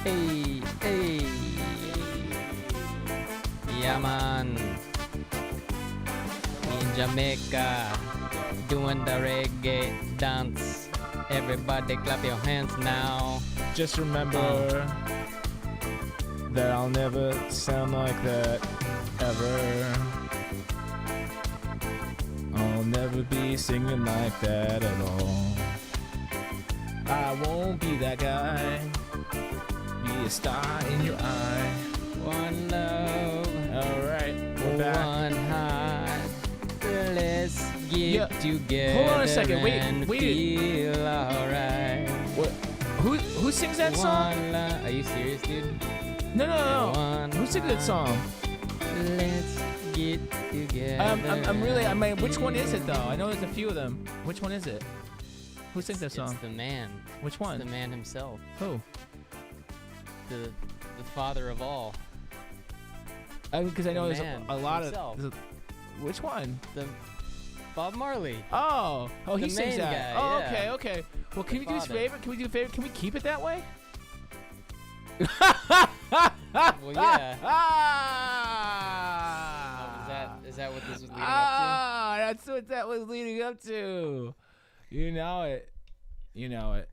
Hey, hey. Yeah, man. In Jamaica, doing the reggae dance. Everybody clap your hands now. Just remember that I'll never sound like that ever. I'll never be singing like that at all. I won't be that guy. Be a star in your eye. One love, Alright, we're back. one heart. Let's get together. Hold on a second. Wait, and wait. feel alright. What? Who sings that song? Are you serious, dude? No. One Who sings that song? Let's get together. I mean, which one is it though? I know there's a few of them. Which one is it? Who sings that song? It's the man. Which one? It's the man himself. Who? The father of all. Because I know The there's man a lot himself. of. Which one? The Bob Marley. Oh, he The sings main that. guy, Oh, yeah. okay. Well, can The we do this father. favor? Can we do a favor? Can we keep it that way? Well, yeah. Ah! Is that what this was leading up Ah, that's what that was leading up to. You know it. You know it.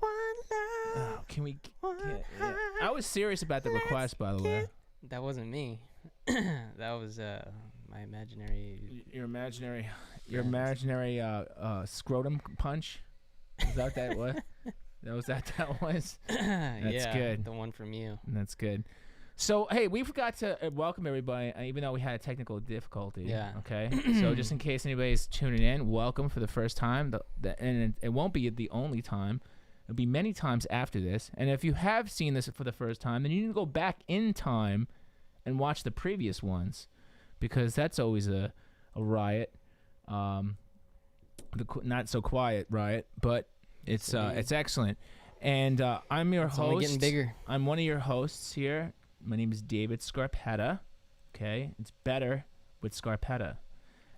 to? One love. Oh, can we? Yeah. I was serious about the request, by the way. That wasn't me. That was my imaginary. Your imaginary scrotum punch. Is that that was? That was that was. That's good. The one from you. That's good. So hey, we forgot to welcome everybody, even though we had a technical difficulty. Yeah. Okay. So just in case anybody's tuning in, welcome for the first time. And it won't be the only time. It'll be many times after this. And if you have seen this for the first time, then you need to go back in time and watch the previous ones, because that's always a riot. The not so quiet riot, but it's excellent. And I'm your It's only host. getting bigger. I'm one of your hosts here. My name is David Scarpetta. Okay, it's better with Scarpetta.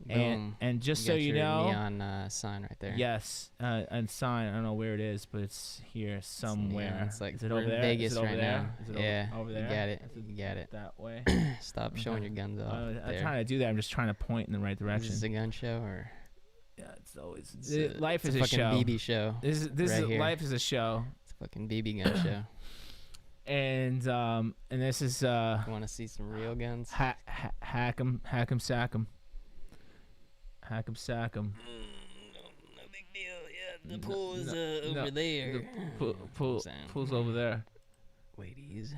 Boom. And just You so got you your know, neon sign right there. yes, and sign. I don't know where it is, but it's here somewhere. Yeah, it's like is it we're over in there? Vegas is it over right there? now. Is it Yeah, over there? you got it. Is You got it. that way. Stop showing your guns off. I'm there. trying to do that. I'm just trying to point in the right Is direction. this a gun show or? Yeah, it's always It's life it's is a a fucking show. BB show. This right is here. life is a show, It's a fucking BB gun show. and this is You want to see some real guns? hack 'em, sack 'em, hack 'em, sack 'em. No big deal. Yeah, the pool is no, over there. Pool's over there. Ladies.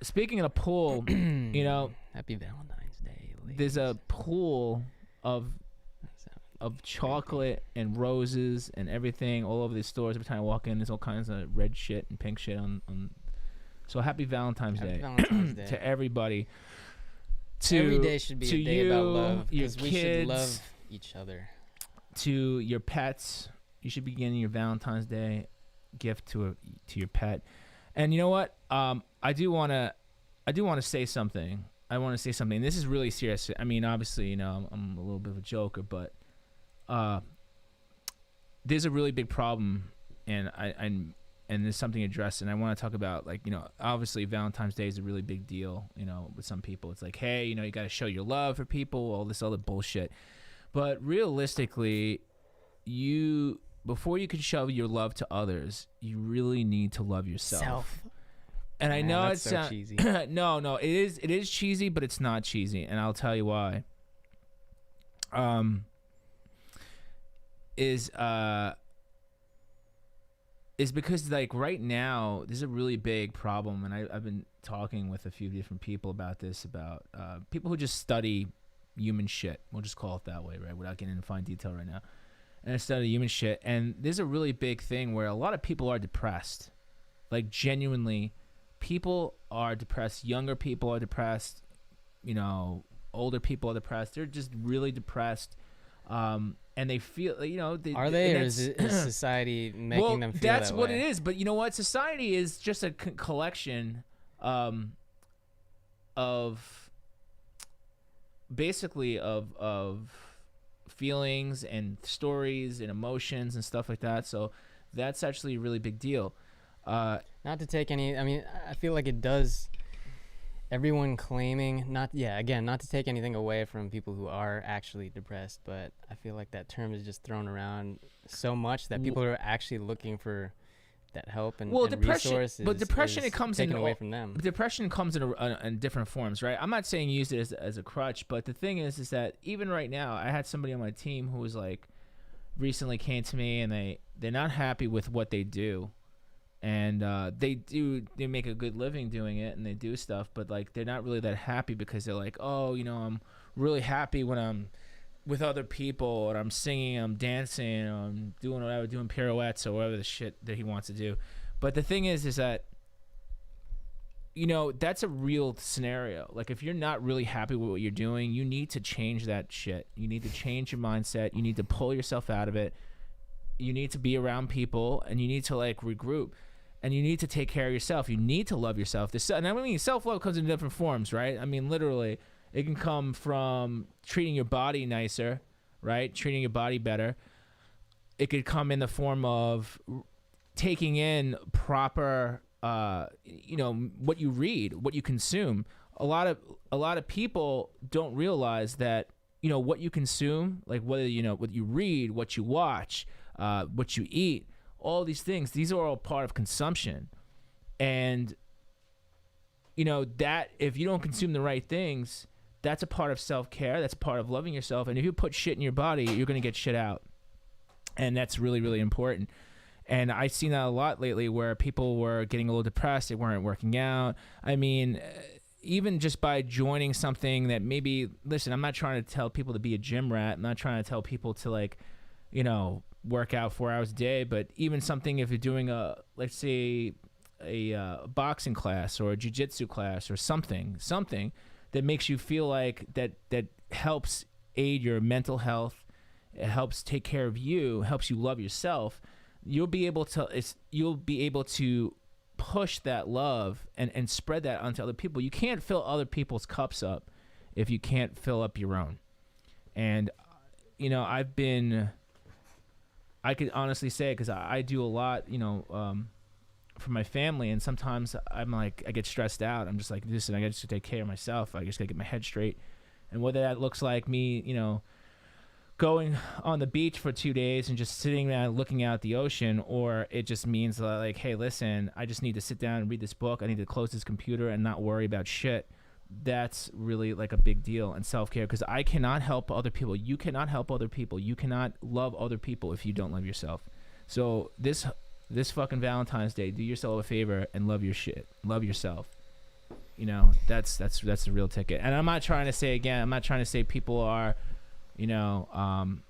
Speaking of pool, you know, Happy Valentine's Day, ladies. there's a pool of chocolate and roses and everything all over these stores. Every time I walk in, there's all kinds of red shit and pink shit on. So happy Valentine's Happy Day, Valentine's Day. to everybody. To Every day should be to a day you, about love, your because we kids, should love each other. to your pets. You should be getting your Valentine's Day gift to your pet. And you know what? I do want to say something. I want to say something. This is really serious. I mean, obviously, you know, I'm a little bit of a joker, but there's a really big problem, and there's something addressed, and I want to talk about, like, you know, obviously Valentine's Day is a really big deal, you know, with some people. It's like, hey, you know, you got to show your love for people, all this other bullshit. But realistically, before you can show your love to others, you really need to love yourself. And I know that's it's so cheesy. no, it is cheesy, but it's not cheesy, and I'll tell you why. Is because, like, right now there's a really big problem, and I've been talking with a few different people about this, about people who just study human shit. We'll just call it that way, right? Without getting into fine detail right now. And I study human shit, and there's a really big thing where a lot of people are depressed. Like, genuinely, people are depressed. Younger people are depressed. You know, older people are depressed. They're just really depressed. And they feel, you know, Are they, or is society making them feel that's that what way? it is. But you know what? Society is just a collection of basically of feelings and stories and emotions and stuff like that. So that's actually a really big deal. Not to take any. I mean, I feel like it does. Everyone claiming not to take anything away from people who are actually depressed, but I feel like that term is just thrown around so much that people are actually looking for that help and depression, resources. but depression it comes taken in away from them. Depression comes in different forms, right? I'm not saying use it as a crutch, but the thing is that even right now, I had somebody on my team who was like recently came to me and they're not happy with what they do. And they make a good living doing it and they do stuff, but like they're not really that happy because they're like, oh, I'm really happy when I'm with other people and I'm singing, I'm dancing, I'm doing whatever, doing pirouettes or whatever the shit that he wants to do. But the thing is that that's a real scenario. Like if you're not really happy with what you're doing, you need to change that shit. You need to change your mindset. You need to pull yourself out of it. You need to be around people and you need to like regroup. And you need to take care of yourself. You need to love yourself. And I mean, self-love comes in different forms, right? I mean, literally, it can come from treating your body nicer, right? Treating your body better. It could come in the form of taking in proper, what you read, what you consume. A lot of people don't realize that, what you consume, like whether, what you read, what you watch, what you eat, all these things, these are all part of consumption. And, that if you don't consume the right things, that's a part of self-care. That's a part of loving yourself. And if you put shit in your body, you're going to get shit out. And that's really, really important. And I've seen that a lot lately where people were getting a little depressed. They weren't working out. I mean, even just by joining something that maybe, listen, I'm not trying to tell people to be a gym rat. I'm not trying to tell people to like, work out 4 hours a day, but even something if you're doing let's say a boxing class or a jiu-jitsu class or something that makes you feel like that helps aid your mental health, it helps take care of you, helps you love yourself, you'll be able to push that love and spread that onto other people. You can't fill other people's cups up if you can't fill up your own. And I could honestly say, because I do a lot, for my family, and sometimes I'm like, I get stressed out. I'm just like, listen, I got to take care of myself. I just got to get my head straight. And whether that looks like me, going on the beach for 2 days and just sitting there looking out at the ocean, or it just means like, hey, listen, I just need to sit down and read this book. I need to close this computer and not worry about shit. That's really like a big deal in self-care, because I cannot help other people. You cannot help other people. You cannot love other people if you don't love yourself. So this fucking Valentine's Day, do yourself a favor and love your shit. Love yourself. That's the real ticket. And I'm not trying to say people are, I'm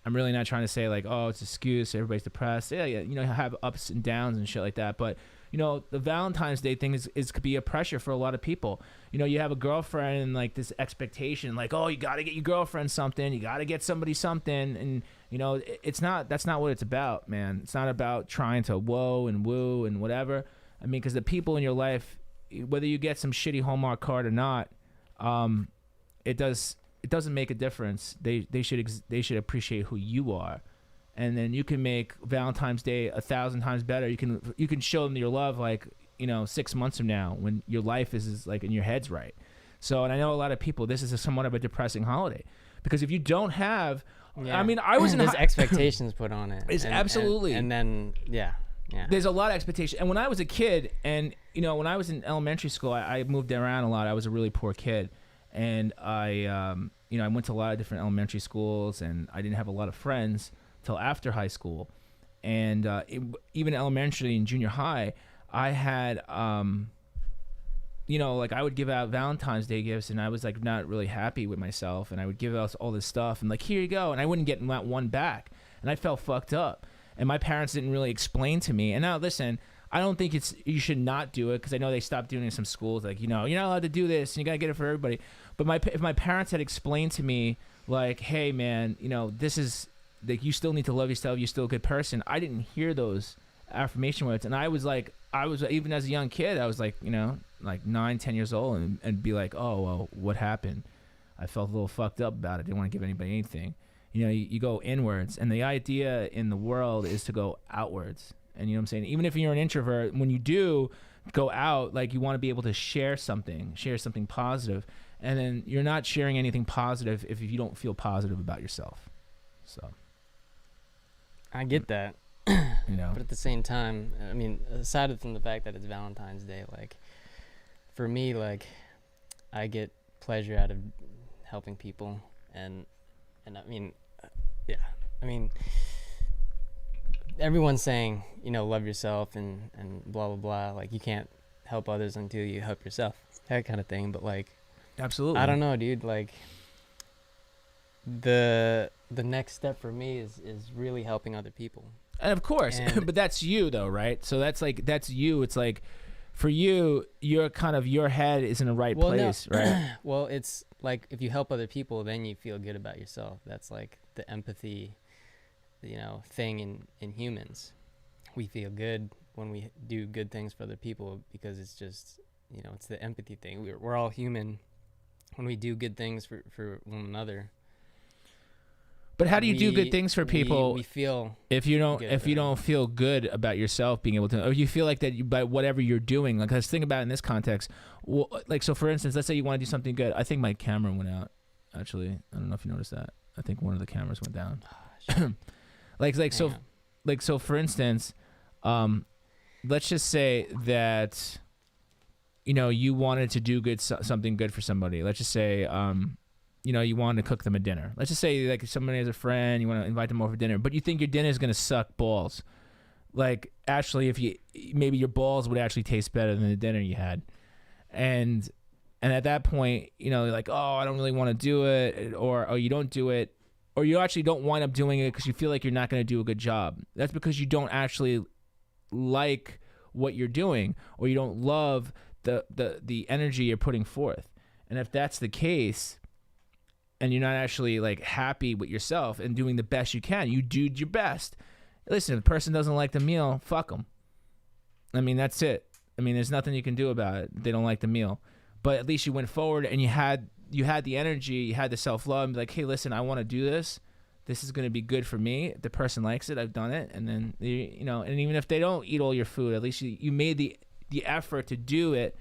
really not trying to say like, oh, it's an excuse, everybody's depressed. Yeah, have ups and downs and shit like that. But the Valentine's Day thing could be a pressure for a lot of people. You have a girlfriend and like this expectation, like, oh, you got to get your girlfriend something, you got to get somebody something. And, that's not what it's about, man. It's not about trying to woo and whatever. I mean, because the people in your life, whether you get some shitty Hallmark card or not, it doesn't make a difference. They should appreciate who you are. And then you can make Valentine's Day 1,000 times better. You can show them your love, like 6 months from now when your life is like and your head's right. So, and I know a lot of people, this is somewhat of a depressing holiday, because if you don't have, I mean, I was in there's expectations put on it. It's absolutely, and then there's a lot of expectation. And when I was a kid, and when I was in elementary school, I moved around a lot. I was a really poor kid, and I went to a lot of different elementary schools, and I didn't have a lot of friends till after high school. And even elementary and junior high, I had like I would give out Valentine's Day gifts, and I was like not really happy with myself, and I would give out all this stuff and like, here you go, and I wouldn't get that one back, and I felt fucked up. And my parents didn't really explain to me. And now listen, I don't think you should not do it, because I know they stopped doing it in some schools, like, you're not allowed to do this and you got to get it for everybody. But if my parents had explained to me like, hey man, this is like, you still need to love yourself, you're still a good person. I didn't hear those affirmation words, and I was even as a young kid, I was like, like 9-10 years old, and be like, oh well, what happened? I felt a little fucked up about it. Didn't want to give anybody anything. You go inwards, and the idea in the world is to go outwards. And you know what I'm saying? Even if you're an introvert, when you do go out, like you want to be able to share something positive. And then you're not sharing anything positive if you don't feel positive about yourself. So I get that. You know, but at the same time, I mean, aside from the fact that it's Valentine's Day, like for me, like I get pleasure out of helping people, and I mean, yeah, I mean, everyone's saying, you know, love yourself and blah blah blah. Like you can't help others until you help yourself, that kind of thing. But like, absolutely, I don't know, dude. Like the next step for me is really helping other people. And of course, but that's you though, right? So that's you. It's like for you, your head is in the right place, no. Right? Well, it's like if you help other people, then you feel good about yourself. That's like the empathy, you know, thing in humans. We feel good when we do good things for other people because it's just, you know, it's the empathy thing. We're all human when we do good things for one another. But how do you do good things for people? We feel if you don't feel good about yourself being able to, or you feel like that by whatever you're doing. Like, let's think about it in this context. Well, like, so for instance, let's say you want to do something good. I think my camera went out. Actually, I don't know if you noticed that. I think one of the cameras went down. So for instance, let's just say that, you know, you wanted to do something good for somebody. Let's just say, you know, you want to cook them a dinner. Let's just say, like, if somebody has a friend, you want to invite them over for dinner, but you think your dinner is going to suck balls. Like, actually, maybe your balls would actually taste better than the dinner you had. And at that point, you know, you're like, oh, I don't really want to do it, or you don't do it, or you actually don't wind up doing it because you feel like you're not going to do a good job. That's because you don't actually like what you're doing, or you don't love the energy you're putting forth. And if that's the case, and you're not actually like happy with yourself and doing the best you can, you do your best. Listen, if the person doesn't like the meal, fuck them. I mean, that's it. I mean, there's nothing you can do about it. They don't like the meal, but at least you went forward and you had the energy, you had the self-love, and be like, hey, listen, I want to do this. This is going to be good for me. If the person likes it, I've done it. And then, you know, and even if they don't eat all your food, at least you made the effort to do it.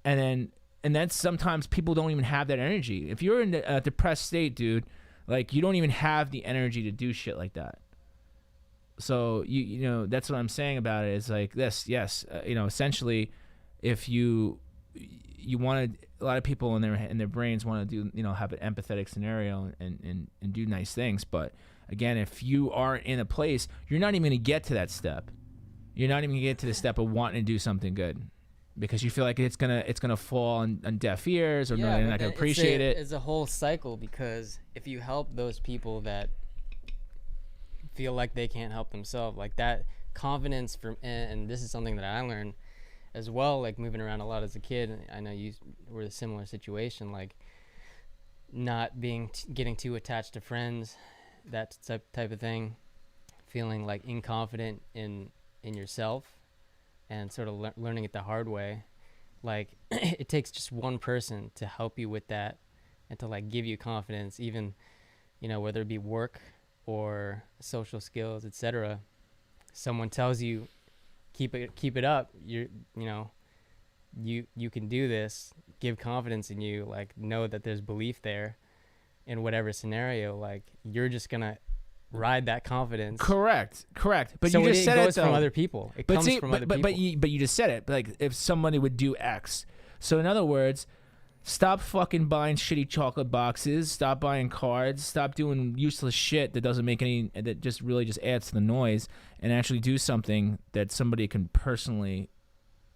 And then sometimes people don't even have that energy. If you're in a depressed state, dude, like you don't even have the energy to do shit like that. So you know, that's what I'm saying about it. Is like this, yes, you know, essentially, if you want to, a lot of people in their brains want to do, you know, have an empathetic scenario and do nice things. But again, if you are in a place, you're not even going to get to that step. You're not even going to get to the step of wanting to do something good. Because you feel like it's gonna fall on deaf ears, or they're not gonna appreciate it. It's a whole cycle, because if you help those people that feel like they can't help themselves, like that confidence and this is something that I learned as well, like moving around a lot as a kid. I know you were in a similar situation, like not getting too attached to friends, that type of thing, feeling like inconfident in yourself. And sort of learning it the hard way. Like it takes just one person to help you with that and to like give you confidence, even, you know, whether it be work or social skills, etc. Someone tells you, keep it up. You can do this. Give confidence in you. Like, know that there's belief there in whatever scenario. Like, you're just gonna ride that confidence. Correct. But so you just said it goes from other people. It comes from other people. But you just said it. Like, if somebody would do X. So in other words, stop fucking buying shitty chocolate boxes. Stop buying cards. Stop doing useless shit that doesn't make any. That just really just adds to the noise. And actually do something that somebody can personally,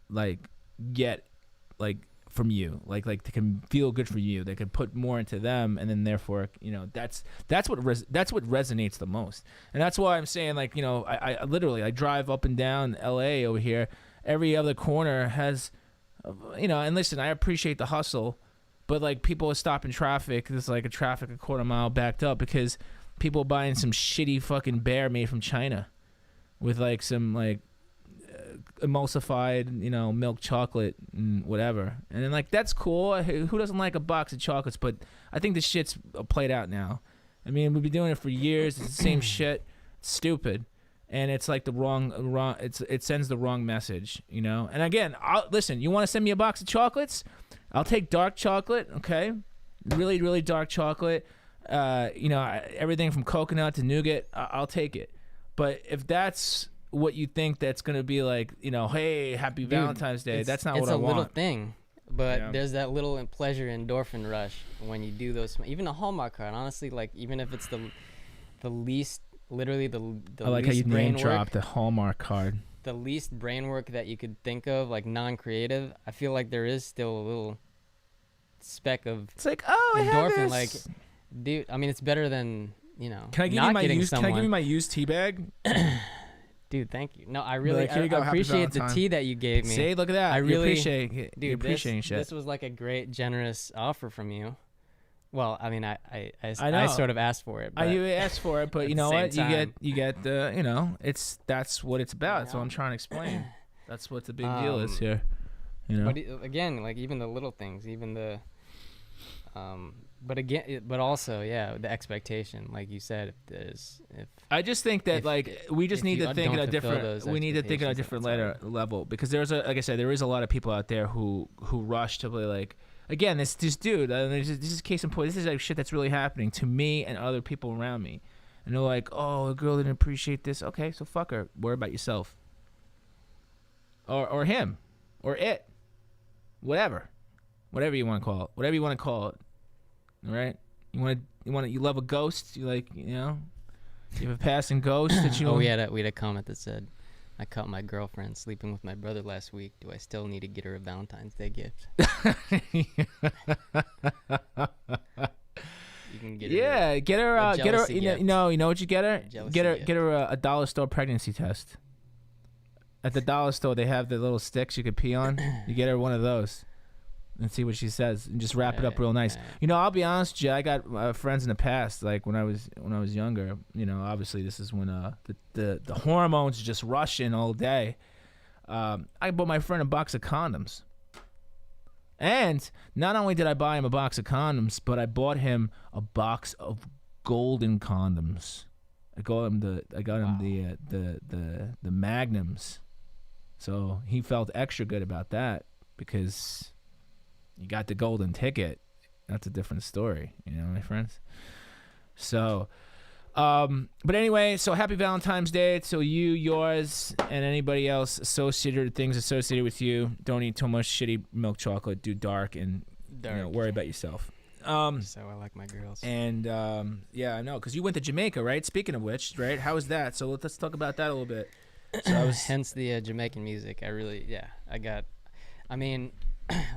like, get, like, from you, like they can feel good for you. They can put more into them, and then therefore, you know, that's what resonates the most. And that's why I'm saying, like, you know, I literally drive up and down LA over here. Every other corner has, you know, and listen, I appreciate the hustle, but like people are stopping traffic. There's like a quarter mile backed up because people are buying some shitty fucking bear made from China with like some like emulsified, you know, milk chocolate and whatever. And then, like, that's cool. Who doesn't like a box of chocolates? But I think the shit's played out now. I mean, we've been doing it for years. It's the same shit. It's stupid. and it's like the wrong. It sends the wrong message, you know. And again, listen. You want to send me a box of chocolates? I'll take dark chocolate. Okay, really, really dark chocolate. You know, everything from coconut to nougat. I'll take it. But if that's what you think that's gonna be like, you know, hey, happy Valentine's Day. That's not what I want. It's a little thing, but Yeah. there's that little pleasure endorphin rush when you do those. Even a Hallmark card, honestly, like even if it's the least, literally the I like how you least name brain dropped work, the Hallmark card. the least brain work that you could think of, like non-creative. I feel like there is still a little speck of It's like, oh, I have endorphin. this. Like, dude, I mean, it's better than, you know, Can I give not you my getting used? someone. Can I give you my used tea bag? Dude, thank you. No, I really like, here you go, I happy appreciate the Valentine. tea that you gave me. See, look at that. I You really- appreciate it. Dude, you appreciate shit. this was like a great, generous offer from you. Well, I mean, I know. sort of asked for it. But You asked for it, but at you the know same what? time. You get the, you know, that's what it's about. That's what know. I'm trying to explain. That's what the big deal is here. You know. But again, like even the little things, even the, but also, yeah, the expectation, like you said, if I just think that if- like we just if need you to think don't at a fulfill different. those We need to think at a expectations, different that's level because there's like I said, there is a lot of people out there who rush to be like. Again, this dude. This is case in point. This is like shit that's really happening to me and other people around me, and they're like, "Oh, a girl didn't appreciate this." Okay, so fuck her. Worry about yourself. Or him, or it, whatever you want to call it, whatever you want to call it. All right, you love a ghost. You like, you know, you have a passing ghost that you. oh, we had a comment that said, I caught my girlfriend sleeping with my brother last week. Do I still need to get her a Valentine's Day gift? You can get her. Yeah, get her. a Get her. jealousy gift. You know what you get her? Jealousy Get her. gift. Get her a dollar store pregnancy test. At the dollar store, they have the little sticks you could pee on. You get her one of those, and see what she says, and just wrap it up real nice. Right. You know, I'll be honest, Jay. I got friends in the past, like when I was younger. You know, obviously this is when the hormones just rushing all day. I bought my friend a box of condoms, and not only did I buy him a box of condoms, but I bought him a box of golden condoms. I got him the magnums, so he felt extra good about that because. You got the golden ticket. That's a different story, you know, my friends. So, but anyway, so happy Valentine's Day to you, yours, and anybody else things associated with you. Don't eat too much shitty milk chocolate. Do dark and you know, worry about yourself. So I like my girls. And yeah, I know, because you went to Jamaica, right? Speaking of which, right? How was that? So let's talk about that a little bit. So Hence the Jamaican music. I mean,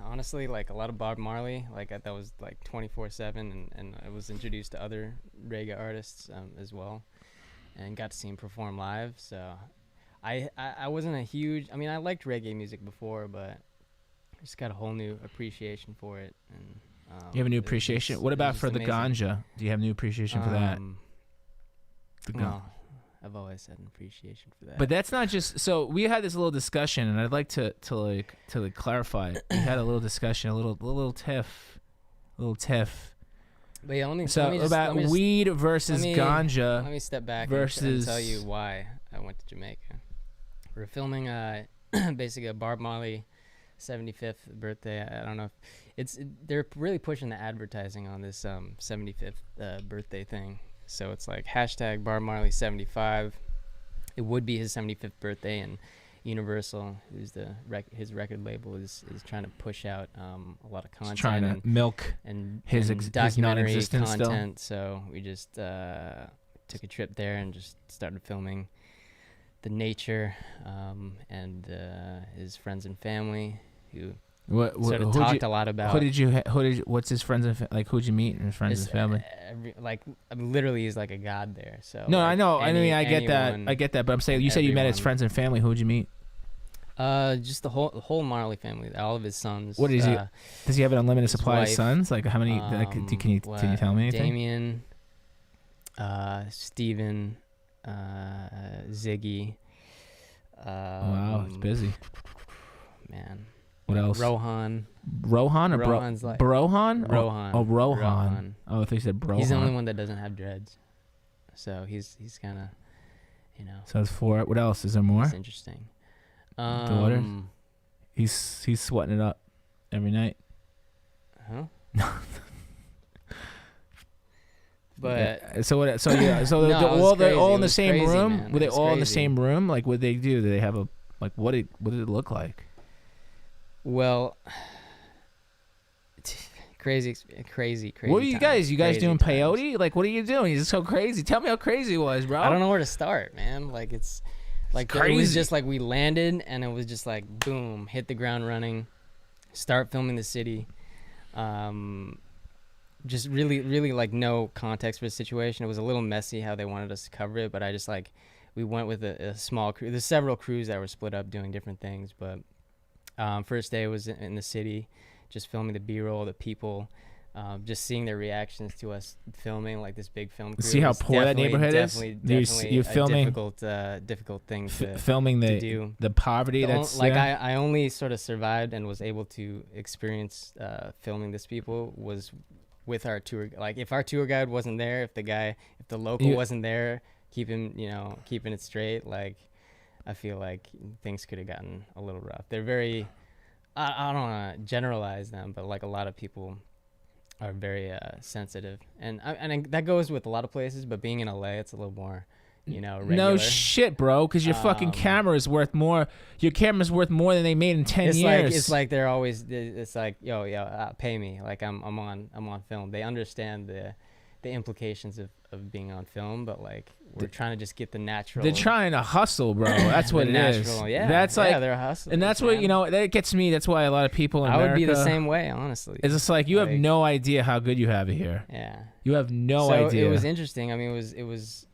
honestly, like a lot of Bob Marley, like that was like 24/7, and I was introduced to other reggae artists as well, and got to see him perform live. So I wasn't a huge. I mean, I liked reggae music before, but I just got a whole new appreciation for it. And you have a new appreciation. What about for the ganja? Do you have new appreciation for that? No, I've always had an appreciation for that. But that's not just. So we had this little discussion, and I'd like to clarify it. We had a little discussion, a little tiff. But yeah, let me about weed versus ganja. Let me step back versus and tell you why I went to Jamaica. We're filming basically a Bob Marley 75th birthday. I don't know if they're really pushing the advertising on this 75th birthday thing. So it's like hashtag Bob Marley 75. It would be his 75th birthday, and Universal, who's his record label, is trying to push out a lot of content. It's trying to milk and his documentary non-existence still. content. So we just took a trip there and just started filming the nature and his friends and family who sort of talked a lot about. What's his friends and like? Who'd you meet? His friends and family. Literally, he's like a god there. So no, like I know. I mean, I get anyone, that. But I'm saying you said you met his friends and family. Who'd you meet? Just the whole Marley family, all of his sons. What is he? Does he have an unlimited supply of wife, sons? Like how many? Can you tell me anything? Damien, Steven, Ziggy. Wow, it's busy. Man. What else? Rohan or Rohan's like Brohan? Rohan. Oh, Rohan. Oh, I thought you said Brohan. He's the only one that doesn't have dreads, so he's kind of you know. So that's 4. What else? Is there more? It's interesting. Daughter? He's sweating it up every night. Huh? But yeah. So what? So yeah. So no, they're all in the was same crazy, room. man. Were they It was all in the crazy. same room? Like, what did they do? Did they have a like? What did it look like? Well, crazy. What are you guys? You guys crazy doing times. peyote? Like, what are you doing? You're so crazy. Tell me how crazy it was, bro. I don't know where to start, man. Like it's like it was crazy. just like we landed and it was just like boom, hit the ground running, start filming the city. Just really like no context for the situation. It was a little messy how they wanted us to cover it, but I just like we went with a small crew. There's several crews that were split up doing different things, but first day was in the city, just filming the B-roll, the people. Just seeing their reactions to us filming like this big film crew. See how poor that neighborhood is? Definitely you're filming difficult thing to filming to do. the poverty that's like there? I only sort of survived and was able to experience filming this people was with our tour. Like if our tour guide wasn't there, if the local wasn't there, keeping it straight, like I feel like things could have gotten a little rough. They're very I don't want to generalize them, but like a lot of people are very sensitive, and that goes with a lot of places. But being in LA, it's a little more, regular. No shit, bro, because your fucking camera is worth more. Your camera's worth more than they made in 10 years. It's like they're always. It's like yo, pay me. Like I'm on film. They understand the implications of being on film, but like we're trying to just get the natural. They're trying to hustle, bro. That's what it is. Yeah, that's like they're hustling, and that's what that gets me. That's why a lot of people in America. I would be the same way, honestly. It's just like you have no idea how good you have it here. Yeah, you have no so idea. It was interesting. I mean, it was.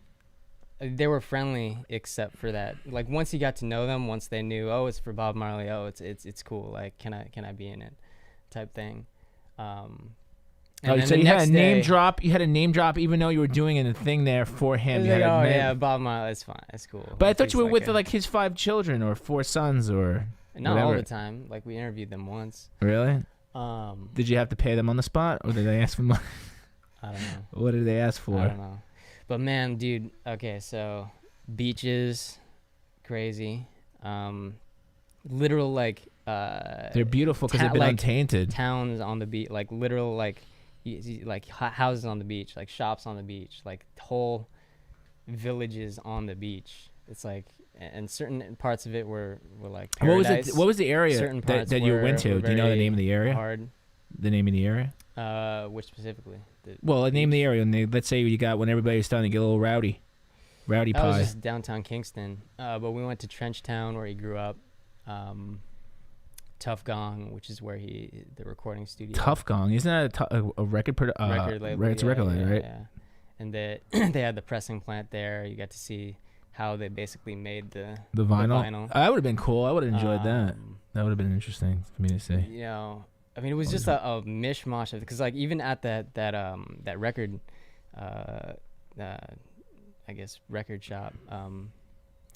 They were friendly except for that. Like once you got to know them, once they knew, oh, it's for Bob Marley. Oh, it's cool. Like, can I be in it, type thing. So you had a name drop. You had a name drop, even though you were doing a thing there for him. Like, yeah, Bob Marley. It's fine. It's cool. But I thought you were with like his 5 children or 4 sons or. Not whatever. all the time. Like we interviewed them once. Really? Did you have to pay them on the spot, or did they ask for money? I don't know. What did they ask for? I don't know. But man, dude. Okay, so beaches, crazy. Literal like. They're beautiful because they've been untainted. Towns on the beach, like literal like houses on the beach, like shops on the beach, like whole villages on the beach. It's like, and certain parts of it were like paradise. What was the area that you went to? Do you know the name of the area? Hard. The name of the area? Which specifically? The name of the area. And let's say you got when everybody's starting to get a little rowdy pie. That was just downtown Kingston. But we went to Trenchtown where he grew up. Tough Gong, which is where the recording studio. Tough Gong, isn't that a record label? It's a record label, right? Yeah. And they had the pressing plant there. You got to see how they basically made the vinyl. That would have been cool. I would have enjoyed that. That would have been interesting for me to see. I mean, it was just a mishmash of, because like even at that record, I guess record shop,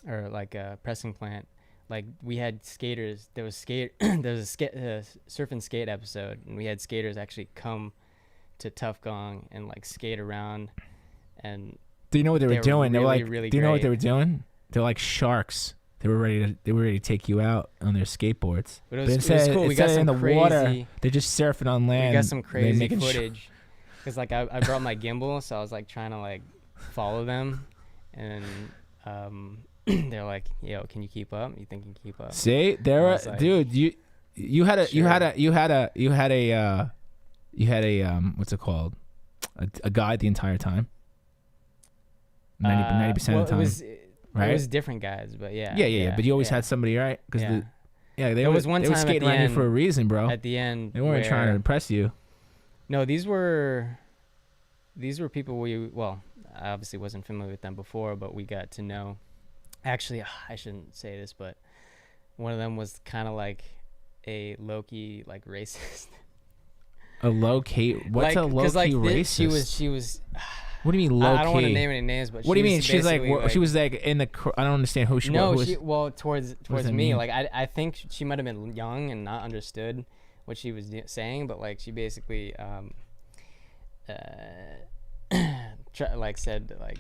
or like a pressing plant. Like we had skaters. There was a surf and skate episode, and we had skaters actually come to Tough Gong and like skate around. And do you know what they were doing? They were like, really do you know what great. they were doing? They're like sharks. They were ready to take you out on their skateboards. But it was cool. We got some in the crazy water. They're just surfing on land. We got some crazy footage. Because like I brought my gimbal, so I was like trying to like follow them, and they're like, "Yo, can you keep up? You think you can keep up?" See, like, dude, you had a what's it called? A guide the entire time. 90% of the time. Right? It was different guys, but yeah. Yeah. But you always had somebody, right? Because they were skating around you for a reason, bro. At the end, they weren't trying to impress you. No, these were people I obviously wasn't familiar with them before, but we got to know. Actually, I shouldn't say this, but one of them was kind of like a low-key like racist. A low-key? What's a low-key racist? She was. What do you mean low-key? I don't want to name any names, but what do you mean? She's like she was like in the. I don't understand who she was. No, towards me. Like I think she might have been young and not understood what she was saying, but like she basically said like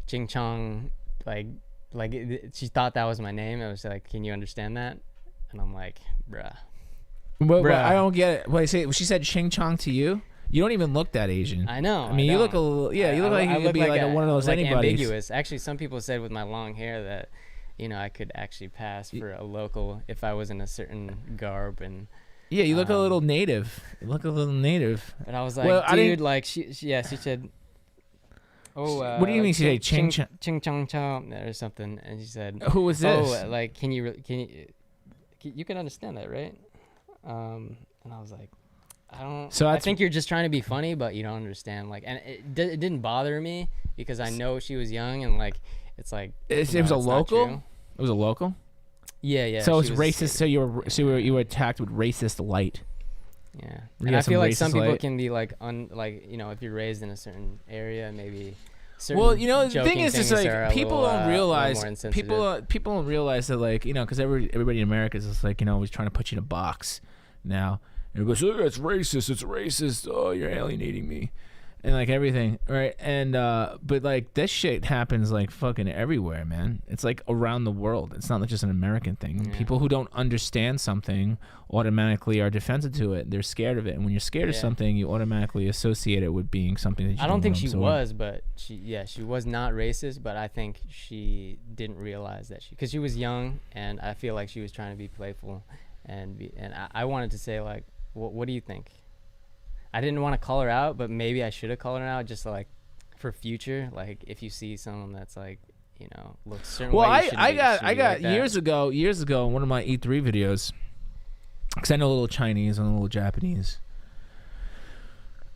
Jing Chong, like like she thought that was my name. It was like, can you understand that? And I'm like, bruh. But I don't get it. Wait, she said ching chong to you? You don't even look that Asian. I know. I mean, you look a little, you look like you could be like one of those anybody's. Ambiguous. Actually, some people said with my long hair that, you know, I could actually pass for a local if I was in a certain garb and. Yeah, you look a little native. You look a little native. But I was like, well, dude, like she said. Oh, what do you mean she said ching chong? Ching chong chong or something, and she said, "Who was this?" Oh, like can you can understand that, right? And I was like, I don't. So I think you're just trying to be funny, but you don't understand. Like, and it didn't bother me because I know she was young and like it's like it was a local. It was a local. Yeah. So it's racist. So you were attacked with racist light. Yeah, and I feel like some people can be like you know, if you're raised in a certain area, maybe. Well, you know, the thing is, it's like people don't realize people don't realize that, like, you know, because everybody in America is just like, you know, always trying to put you in a box now. And it goes, oh, it's racist. Oh, you're alienating me. And like everything, right? And but like this shit happens like fucking everywhere, man. It's like around the world. It's not just an American thing. Yeah. People who don't understand something automatically are defensive to it. They're scared of it, and when you're scared of something, you automatically associate it with being something that you I don't think she absorb. was, but she was not racist. But I think she didn't realize that because she was young, and I feel like she was trying to be playful, and I wanted to say like, what do you think? I didn't want to call her out, but maybe I should have called her out just like for future. Like if you see someone that's like, you know, looks certain way. Well, I got years ago in one of my E3 videos, because I know a little Chinese and a little Japanese.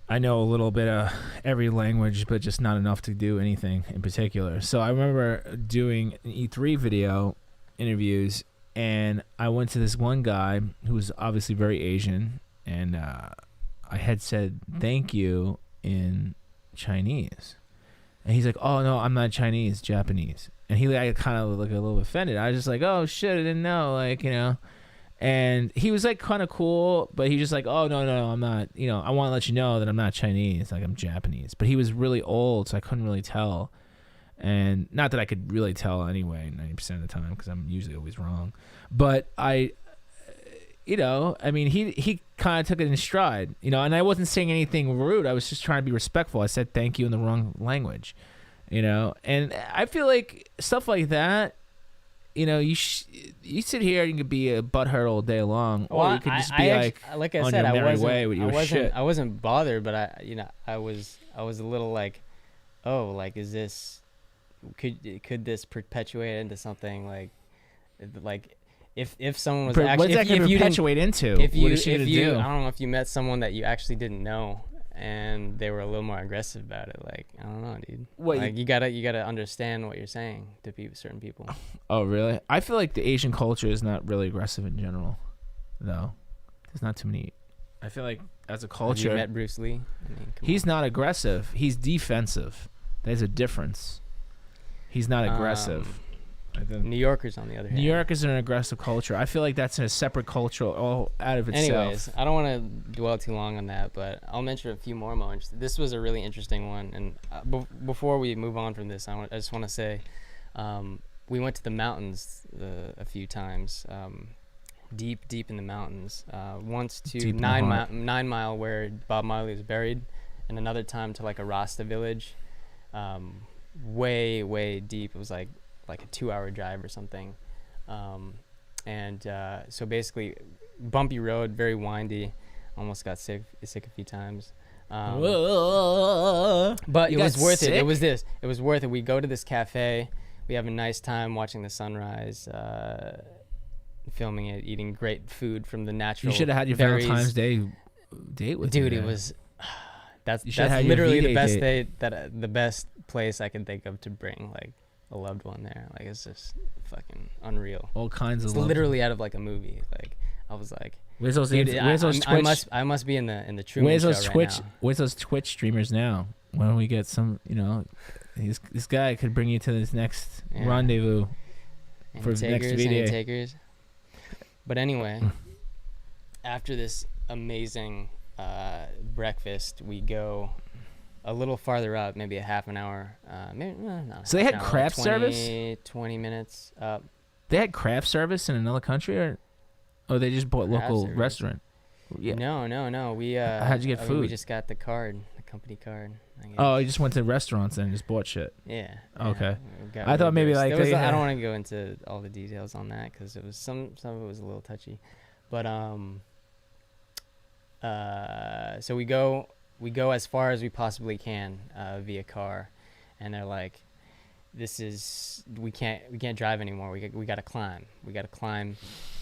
I know a little bit of every language, but just not enough to do anything in particular. So I remember doing an E3 video interviews, and I went to this one guy who was obviously very Asian, and I had said thank you in Chinese, and he's like, "Oh no, I'm not Chinese, Japanese." And he like kind of like a little offended. I was just like, "Oh shit, I didn't know," like, you know. And he was like kind of cool, but he just like, "Oh no, I'm not. You know, I want to let you know that I'm not Chinese, like I'm Japanese." But he was really old, so I couldn't really tell. And not that I could really tell anyway, 90% of the time, because I'm usually always wrong. But you know, I mean, he kind of took it in stride, you know, and I wasn't saying anything rude. I was just trying to be respectful. I said thank you in the wrong language, you know, and I feel like stuff like that, you know, you sit here and you could be a butthurt all day long, or you could just be like I said, on your merry way with your shit. I wasn't bothered, but I was a little like, oh, like, is this, could this perpetuate into something like if someone was actually, what's that going to perpetuate into? If you, what is she gonna do? I don't know, if you met someone that you actually didn't know and they were a little more aggressive about it, like, I don't know, dude. Like, you gotta understand what you're saying to certain people. Oh, really? I feel like the Asian culture is not really aggressive in general, though. There's not too many. I feel like as a culture, have you met Bruce Lee? I mean, he's not aggressive. He's defensive. There's a difference. He's not aggressive. New Yorkers, on the other hand. New York is an aggressive culture. I feel like that's a separate culture all out of itself. Anyways, I don't want to dwell too long on that, but I'll mention a few more moments. This was a really interesting one, and before we move on from this, I just want to say we went to the mountains a few times, deep in the mountains. Once to 9 Mile where Bob Marley was buried, and another time to like a Rasta village, way deep. It was like a 2-hour drive or something, and so basically bumpy road, very windy, almost got sick a few times, but it was worth it. It was worth it. We go to this cafe, we have a nice time watching the sunrise, filming it, eating great food from the natural. You should have had your Valentine's Day date with dude. me, it was that's literally the best date the best place I can think of to bring like a loved one there. Like, it's just fucking unreal. All kinds of. It's literally out of like a movie. Like, I was like, where's those Twitch? I must be in the Truman Show right now. Where's those Twitch streamers now? Why don't we get some? You know, this guy could bring you to this next rendezvous for the next video. Takers. But anyway, after this amazing breakfast, we go a little farther up, maybe a half an hour. Maybe not. So they had craft service? 20 minutes up. They had craft service in another country, or they just bought Craft local service. restaurant? Yeah. No. We How'd you get food? We just got the card, the company card. I guess. Oh, you just went to restaurants and just bought shit. Yeah. Okay. I thought maybe like they I had- don't want to go into all the details on that because it was some of it was a little touchy, but so we go as far as we possibly can via car, and they're like, we can't drive anymore. We got to climb. We got to climb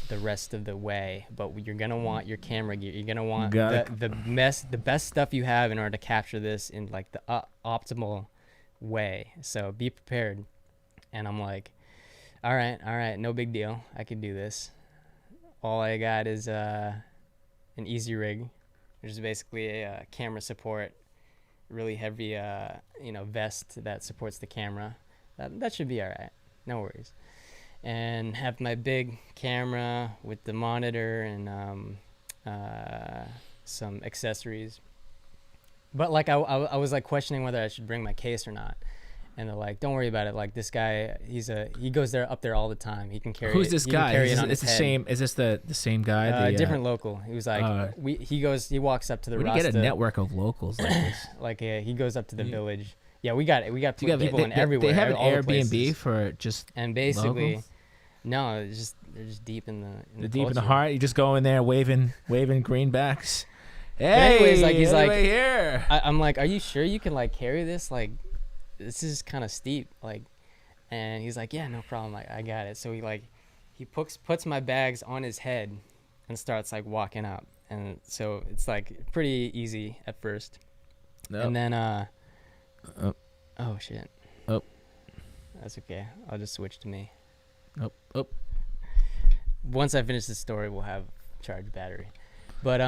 the rest of the way, but you're gonna want your camera gear. You're gonna want the best stuff you have in order to capture this in like the optimal way. So be prepared. And I'm like, all right, no big deal. I can do this. All I got is an easy rig, which is basically a camera support, really heavy vest that supports the camera. That should be all right. No worries. And have my big camera with the monitor and some accessories. But like I was like questioning whether I should bring my case or not. And they're like, "Don't worry about it. Like this guy, he goes up there all the time. He can carry." Who's this guy? It's the same. Is this the same guy? Different local. He was like, he walks up to the. We Rasta, get a network of locals like this. Like he goes up to the village. Yeah, we got people in they, everywhere. They have an all the Airbnb places. for just And basically, locals? no, they're just deep in the deep in the culture. heart. You just go in there waving greenbacks. Hey, anyways, he's like, here. I'm like, are you sure you can like carry this? Like, this is kind of steep. Like, and he's like, yeah, no problem. I got it. So he puts my bags on his head and starts like walking up. And so it's like pretty easy at first. Nope. And then Oh. oh shit. Oh. That's okay. I'll just switch to me. Oh. Once I finish this story, we'll have charged battery. But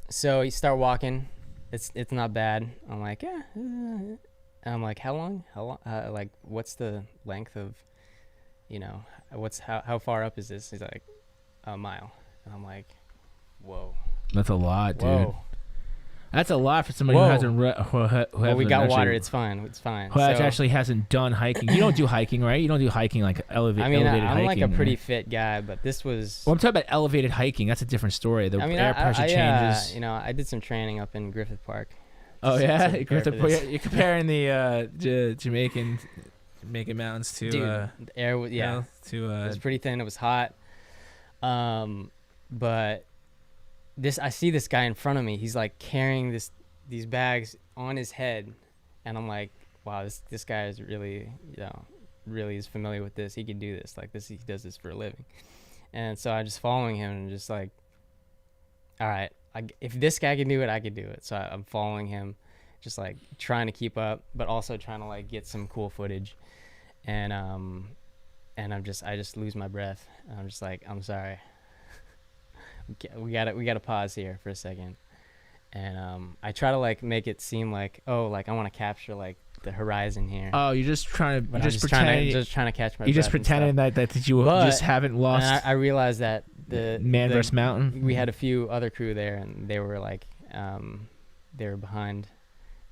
so you start walking. It's not bad. I'm like, yeah. And I'm like, how long? Like, what's the length of, how far up is this? He's like, a mile. And I'm like, whoa. That's a lot, dude. Whoa. That's a lot for somebody Whoa. who hasn't. Well, we got water. It's fine. It's fine. Who actually hasn't done hiking. You don't do hiking, right? You don't do hiking like elevated hiking. I'm like a pretty right? fit guy, but this was. Well, I'm talking about elevated hiking. That's a different story. The air pressure changes. I did some training up in Griffith Park. Oh yeah, to prepare for this. you're comparing the Jamaican mountains to Dude, the air was it was pretty thin. It was hot. But I see this guy in front of me. He's like carrying these bags on his head, and I'm like, wow, this guy is really really is familiar with this. He can do this. Like this, he does this for a living. And so I'm just following him and just like, all right, if this guy can do it, I can do it. So I'm following him, just like trying to keep up, but also trying to like get some cool footage. And I just lose my breath. And I'm just like, I'm sorry. We gotta pause here for a second. And I try to like make it seem like, oh, like I want to capture like the horizon here. Oh, you're just trying to But just I'm pretending. just trying to catch my You're breath just and pretending stuff. that you But- just haven't lost. And I realized that the Man versus Mountain. We had a few other crew there, and they were like, they were behind,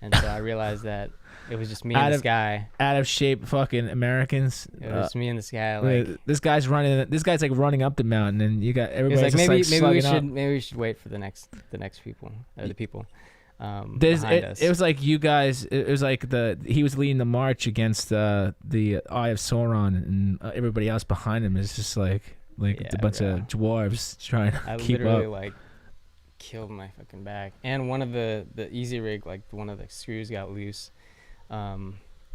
and so I realized that it was just me and this guy. Out of shape, fucking Americans. It was just me and this guy. Like, this guy's running. This guy's like running up the mountain, and you got it was everybody like just maybe we should wait for the next people or the people. Behind us. It was like you guys. It was like he was leading the march against the Eye of Sauron, and everybody else behind him is just like a bunch of dwarves trying to keep up. I literally like killed my fucking back, and one of the easy rig, like one of the screws got loose.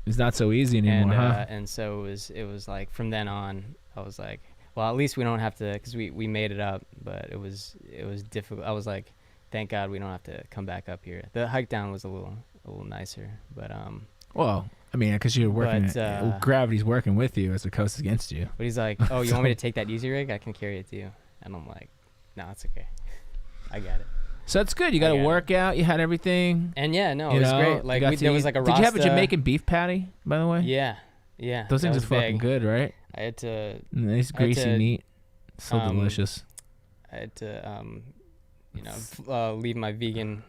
It's not so easy anymore, huh? And so it was like from then on, I was like, well, at least we don't have to, because we made it up, but it was difficult. I was like, thank God we don't have to come back up here. The hike down was a little nicer, but Well, I mean, because you're working, gravity's working with you as opposed to against you. But he's like, oh, you want me to take that easy rig? I can carry it to you. And I'm like, no, it's okay. I got it. So that's good. You got a workout. You had everything. And yeah, no, it was great. Like there was like a Rasta. Did you have a Jamaican beef patty, by the way? Yeah. Those things are fucking good, right? I had to. Nice greasy meat. So delicious. I had to, leave my vegan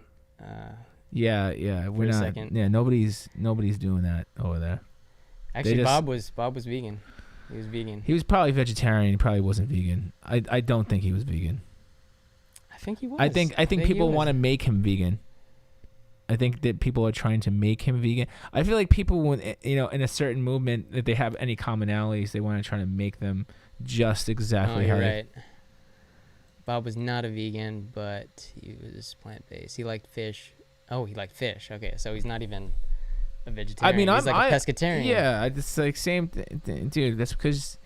Yeah, we're a not. second. Yeah, nobody's doing that over there. Actually, Bob was vegan. He was vegan. He was probably vegetarian. He probably wasn't vegan. I don't think he was vegan. I think he was. I think people want to make him vegan. I think that people are trying to make him vegan. I feel like people, when in a certain movement, that they have any commonalities, they want to try to make them just exactly how. You're right. Bob was not a vegan, but he was plant-based. He liked fish. Oh, he liked fish. Okay, so he's not even a vegetarian. I mean, he's like a pescatarian. Yeah, it's like same thing, dude. That's because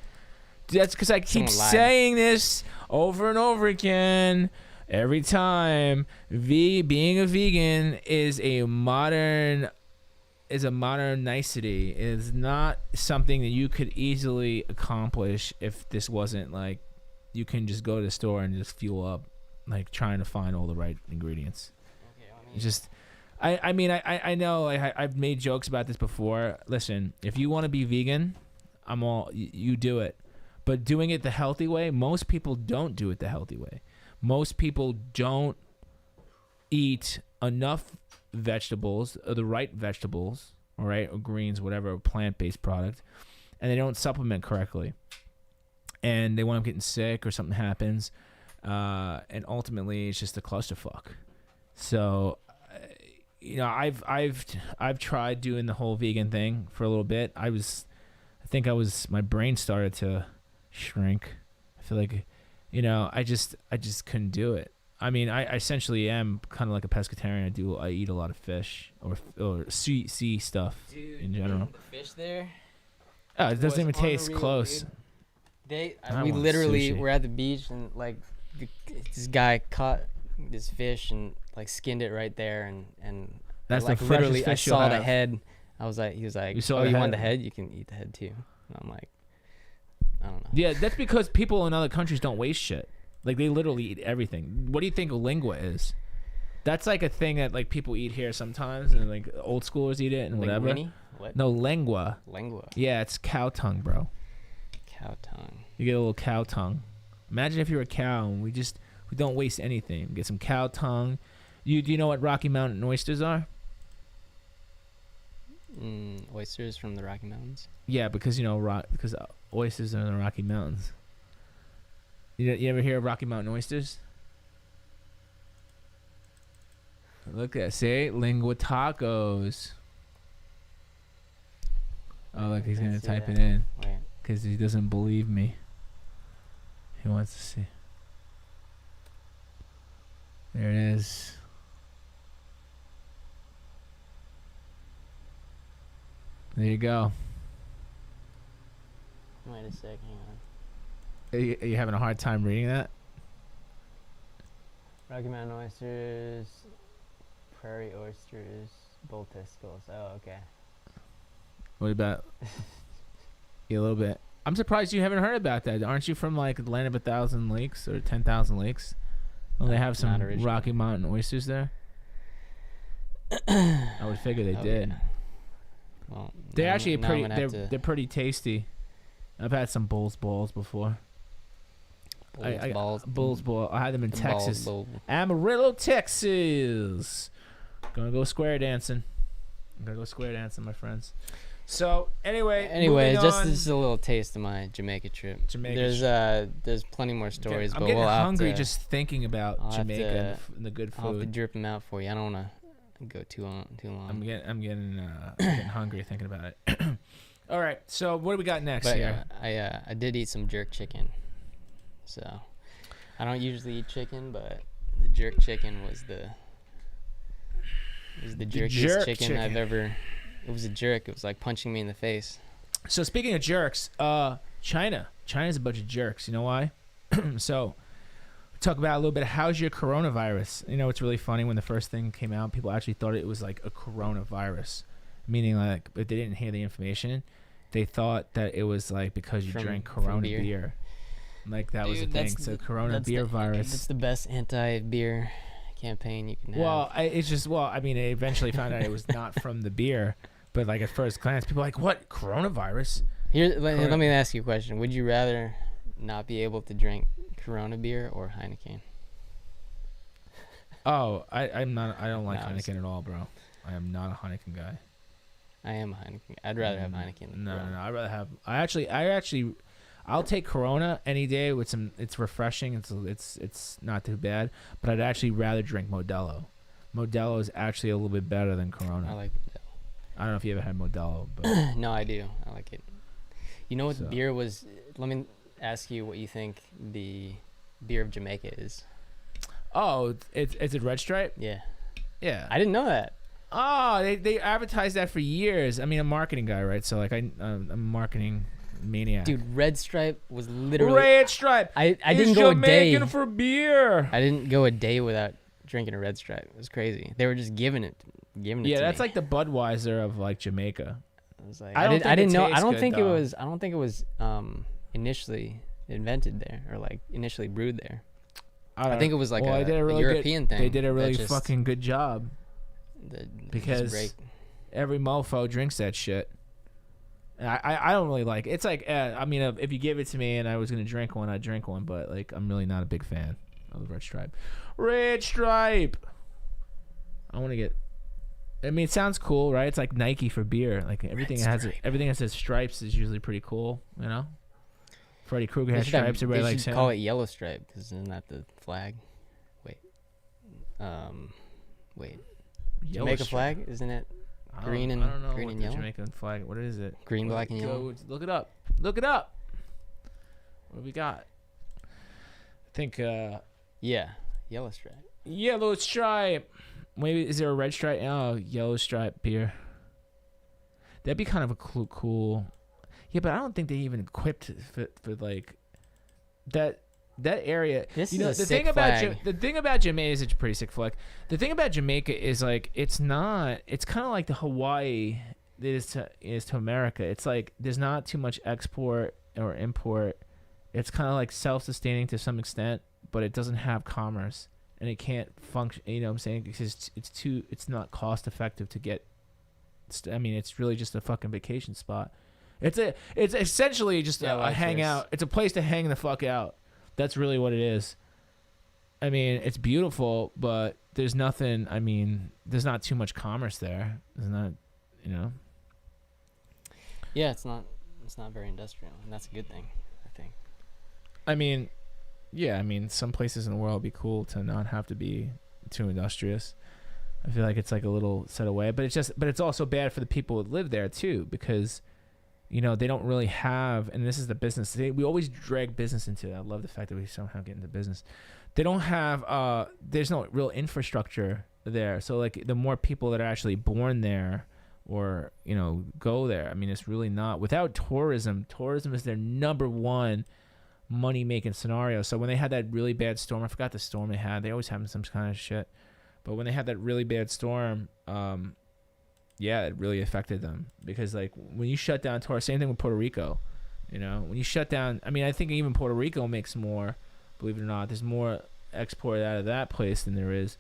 I keep Someone lied. saying this over and over again. Every time, being a vegan is a modern nicety. It is not something that you could easily accomplish if this wasn't like you can just go to the store and just fuel up, like trying to find all the right ingredients. Okay, It's just, I mean, I know I've made jokes about this before. Listen, if you want to be vegan, you do it, but doing it the healthy way. Most people don't do it the healthy way. Most people don't eat enough vegetables, or the right vegetables, all right, or greens, whatever, plant-based product, and they don't supplement correctly. And they wind up getting sick or something happens, and ultimately it's just a clusterfuck. So, I've tried doing the whole vegan thing for a little bit. My brain started to shrink. I feel like, I just couldn't do it. I mean, I essentially am kind of like a pescatarian. I eat a lot of fish or sea stuff. Dude, in general. The fish there. Oh, it doesn't even taste unreal, close. Dude. I We want literally sushi. were at the beach and like this guy caught this fish and like skinned it right there and That's like the literally freshest I fish you'll saw the have. head. He was like, You saw oh, the you want head? the head? You can eat the head too. And I'm like, I don't know. Yeah, that's because people in other countries don't waste shit. Like they literally eat everything. What do you think lingua is? That's like a thing that like people eat here sometimes, and like old schoolers eat it and whatever. Linguine? What? No, lingua. Lingua. Yeah, it's cow tongue, bro. Cow tongue. You get a little cow tongue. Imagine if you're a cow and we don't waste anything. Get some cow tongue. Do you know what Rocky Mountain oysters are? Oysters from the Rocky Mountains. Yeah, because because oysters are in the Rocky Mountains. You ever hear of Rocky Mountain oysters? Look at say lingua tacos. Oh, look, he's gonna type it in Wait. because he doesn't believe me. He wants to see. There it is. There you go. Wait a sec. Hang on. Are you having a hard time reading that? Rocky Mountain oysters, prairie oysters, bull testicles. Oh, okay. What about? Yeah, a little bit. I'm surprised you haven't heard about that. Aren't you from like the land of 1,000 lakes or 10,000 lakes? Don't they have some Not originally. Rocky Mountain oysters there? I would figure they did. Yeah. Well, They're now actually I'm gonna have they're to- pretty tasty. I've had some bull's balls before. Bull's ball. I had them in Texas. Amarillo, Texas. Gonna go square dancing. My friends. So anyway, moving just on. this is a little taste of my Jamaica trip. There's plenty more stories, I'm but getting we'll hungry have to, just thinking about I'll have Jamaica to- and the good I'll have to food. drip them out for you. I don't want to go too long. I'm getting hungry thinking about it. All right, so what do we got next But here? I did eat some jerk chicken. So I don't usually eat chicken, but the jerk chicken was the jerkiest jerk chicken I've chicken. ever. It was a jerk. It was like punching me in the face. So speaking of jerks, China's a bunch of jerks. You know why? So talk about a little bit. How's your coronavirus? You know, it's really funny when the first thing came out, people actually thought it was like a coronavirus, meaning like if they didn't hear the information, they thought that it was like because you drank Corona beer. Like that was the thing. So Corona beer virus. It's the best anti-beer campaign you can have. Well, I eventually found out it was not from the beer, but like at first glance, people were like, what, coronavirus? Let me ask you a question. Would you rather not be able to drink Corona beer or Heineken? Oh, I'm not. I don't like No, Heineken at all, bro. I am not a Heineken guy. I am a Heineken. I'd rather have Heineken than No, Corona. no, no. I'd rather have. I'll take Corona any day with some. It's refreshing. It's not too bad. But I'd actually rather drink Modelo. Modelo is actually a little bit better than Corona. I like I don't know if you ever had Modelo, but Modelo. No, I do. I like it. You know what So- beer was? Let me ask you what you think the beer of Jamaica is. oh, it's a Red Stripe. Yeah, Yeah. I didn't know that. Oh, they advertised that for years. I mean, I'm a marketing guy, right? So like I'm a marketing maniac. Dude, Red Stripe was literally. Red Stripe. I It's didn't go a day. Jamaican for beer. I didn't go a day without drinking a Red Stripe. It was crazy. They were just giving it Yeah, to that's me. like the Budweiser of like Jamaica. I was like, I don't think it know. I tastes don't good, think though. I don't think it was initially invented there or like initially brewed there. I think it was like well, a, they did a really European good, thing. They did a that really just- fucking good job that just because break- every mofo drinks that shit. And I don't really like it. It's like I mean if you gave it to me and I was gonna drink one, I'd drink one, but like I'm really not a big fan of the Red Stripe. Red Stripe. I want to get. I mean, it sounds cool, right? It's like Nike for beer. Like everything everything that says stripes is usually pretty cool, you know. Freddy Krueger They has should have- stripes. Everybody they likes should him. call it Yellow Stripe because isn't that the flag? Wait, wait. Yellow Jamaica stripe. flag, isn't it? I don't- green and- I don't know green what and the yellow? Jamaican flag. What is it? Green, black, and yellow. Look it up. Look it up. What do we got? I think Yeah, Yellow Stripe. yellow stripe. Maybe is there a red stripe? Oh, yellow stripe beer. That'd be kind of a cool. Yeah, but I don't think they even equipped for like that area. This You know, is a the sick thing about flag. the thing about Jamaica is it's a pretty sick flag. The thing about Jamaica is like it's not. It's kind of like the Hawaii is to America. It's like there's not too much export or import. It's kind of like self-sustaining to some extent, but it doesn't have commerce and it can't function. You know what I'm saying? Because it's not cost effective to get. I mean, it's really just a fucking vacation spot. It's essentially just Yeah, a life hangout. It's a place to hang the fuck out. That's really what it is. I mean, it's beautiful, but there's nothing. I mean, there's not too much commerce there. There's not, you know. Yeah, it's not very industrial, and that's a good thing, I think. I mean, yeah. I mean, some places in the world would be cool to not have to be too industrious. I feel like it's like a little set away, but it's also bad for the people that live there too, because, you know, they don't really have, and this is the business. We always drag business into it. I love the fact that we somehow get into business. They don't have, there's no real infrastructure there. So like the more people that are actually born there or, you know, go there, I mean, it's really not. Without tourism is their number one money making scenario. So when they had that really bad storm, I forgot the storm they had. They always have some kind of shit. But when they had that really bad storm, yeah, it really affected them because like when you shut down tourists, same thing with Puerto Rico, you know, when you shut down, I mean, I think even Puerto Rico makes more, believe it or not, there's more export out of that place than there is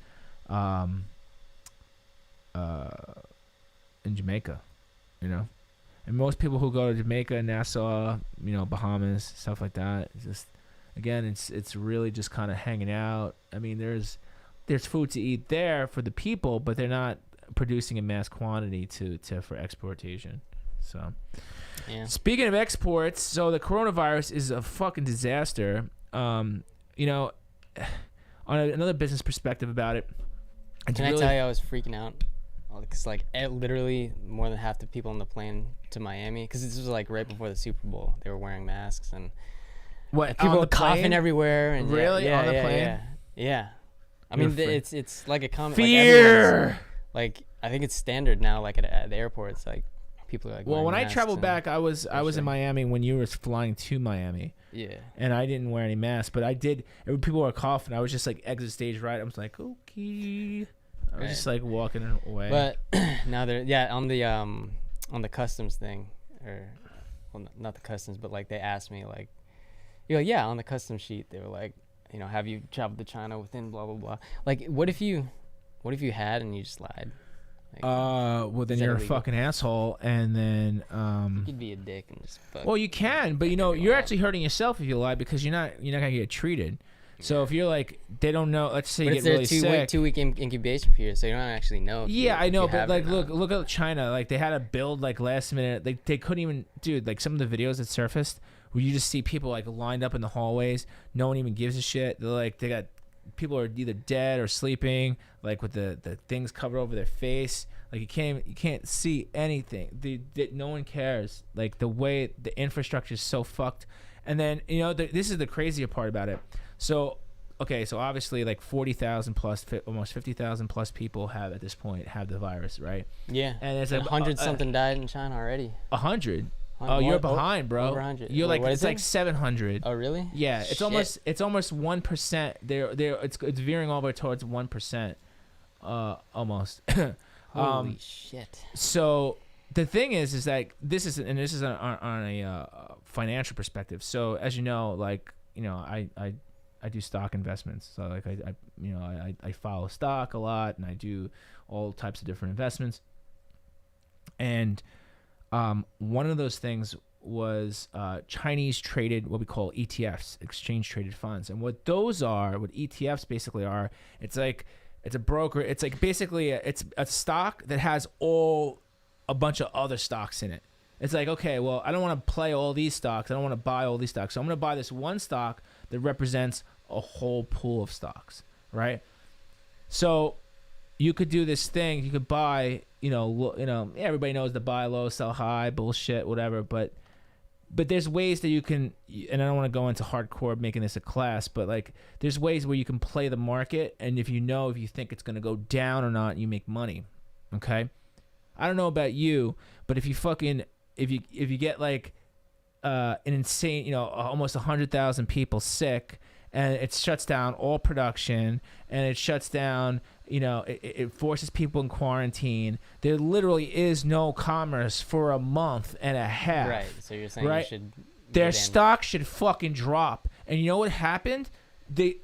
in Jamaica, you know. And most people who go to Jamaica, Nassau, you know, Bahamas, stuff like that, it's just, again, it's really just kind of hanging out. I mean, there's food to eat there for the people, but they're not producing in mass quantity for exportation. So, Yeah. speaking of exports, so the coronavirus is a fucking disaster. You know, on another business perspective about it, it's Can really, I tell you, I was freaking out. Because like literally more than half the people on the plane to Miami, because this was like right before the Super Bowl, they were wearing masks and what people on were the coughing plane? everywhere. And Really? yeah, On the yeah, plane? Yeah. Yeah. I You're mean, afraid. it's like a common Fear. Like I think it's standard now. Like at the airports, like people are like. Well, wearing when I masks traveled and- back, I was sure. in Miami when you were flying to Miami. Yeah. And I didn't wear any mask, but I did. People were coughing. I was just like exit stage right. I was like, okay. I was Right. just like walking away. But now they're on the customs thing, or well, not the customs, but like they asked me like, yeah, on the customs sheet they were like, you know, have you traveled to China within blah blah blah. Like, what if you had and you just lied? Like, well, then is that you're a illegal? fucking asshole, and then you'd be a dick and just fuck. well, you can, but you know, Everyone you're else. actually hurting yourself if you lie because you're not gonna get treated. So if you're like, they don't know, let's say But you it's get their really sick. 2 week incubation period, so you don't actually know. Yeah, I know, if you but have it like, or not. look at China. Like they had to build like last minute. Like they couldn't even, dude. Like some of the videos that surfaced, where you just see people like lined up in the hallways. No one even gives a shit. They're like, they got people are either dead or sleeping, like with the things covered over their face. Like you can't see anything. No one cares. Like the way the infrastructure is so fucked. And then this is the crazier part about it. So. Okay, so obviously like 40,000 plus, almost 50,000 plus people have the virus, right? Yeah. And it's like like 100 something died in China already. 100. Oh, you're behind, bro. Over 100. You're like, what it's like 700. Oh, really? Yeah, it's Shit. almost 1%. It's veering over towards 1%, almost. Holy shit. So the thing is that this is on a financial perspective. So as you know, like I do stock investments, so like I follow stock a lot, and I do all types of different investments. And one of those things was Chinese traded, what we call ETFs, exchange traded funds. And what ETFs basically are, it's a broker. It's like basically it's a stock that has a bunch of other stocks in it. It's like, okay, well, I don't want to play all these stocks. I don't want to buy all these stocks. So I'm going to buy this one stock that represents a whole pool of stocks, right? So you could do this thing. You could buy, everybody knows the buy low, sell high, bullshit, whatever. But there's ways that you can, and I don't want to go into hardcore making this a class, but like there's ways where you can play the market, and if you think it's going to go down or not, you make money. Okay, I don't know about you, but if you get like an insane, almost 100,000 people sick, and it shuts down all production, and it shuts down, it forces people in quarantine. There literally is no commerce for a month and a half. Right. So you're saying right? You should Their stock should fucking drop. And you know what happened? The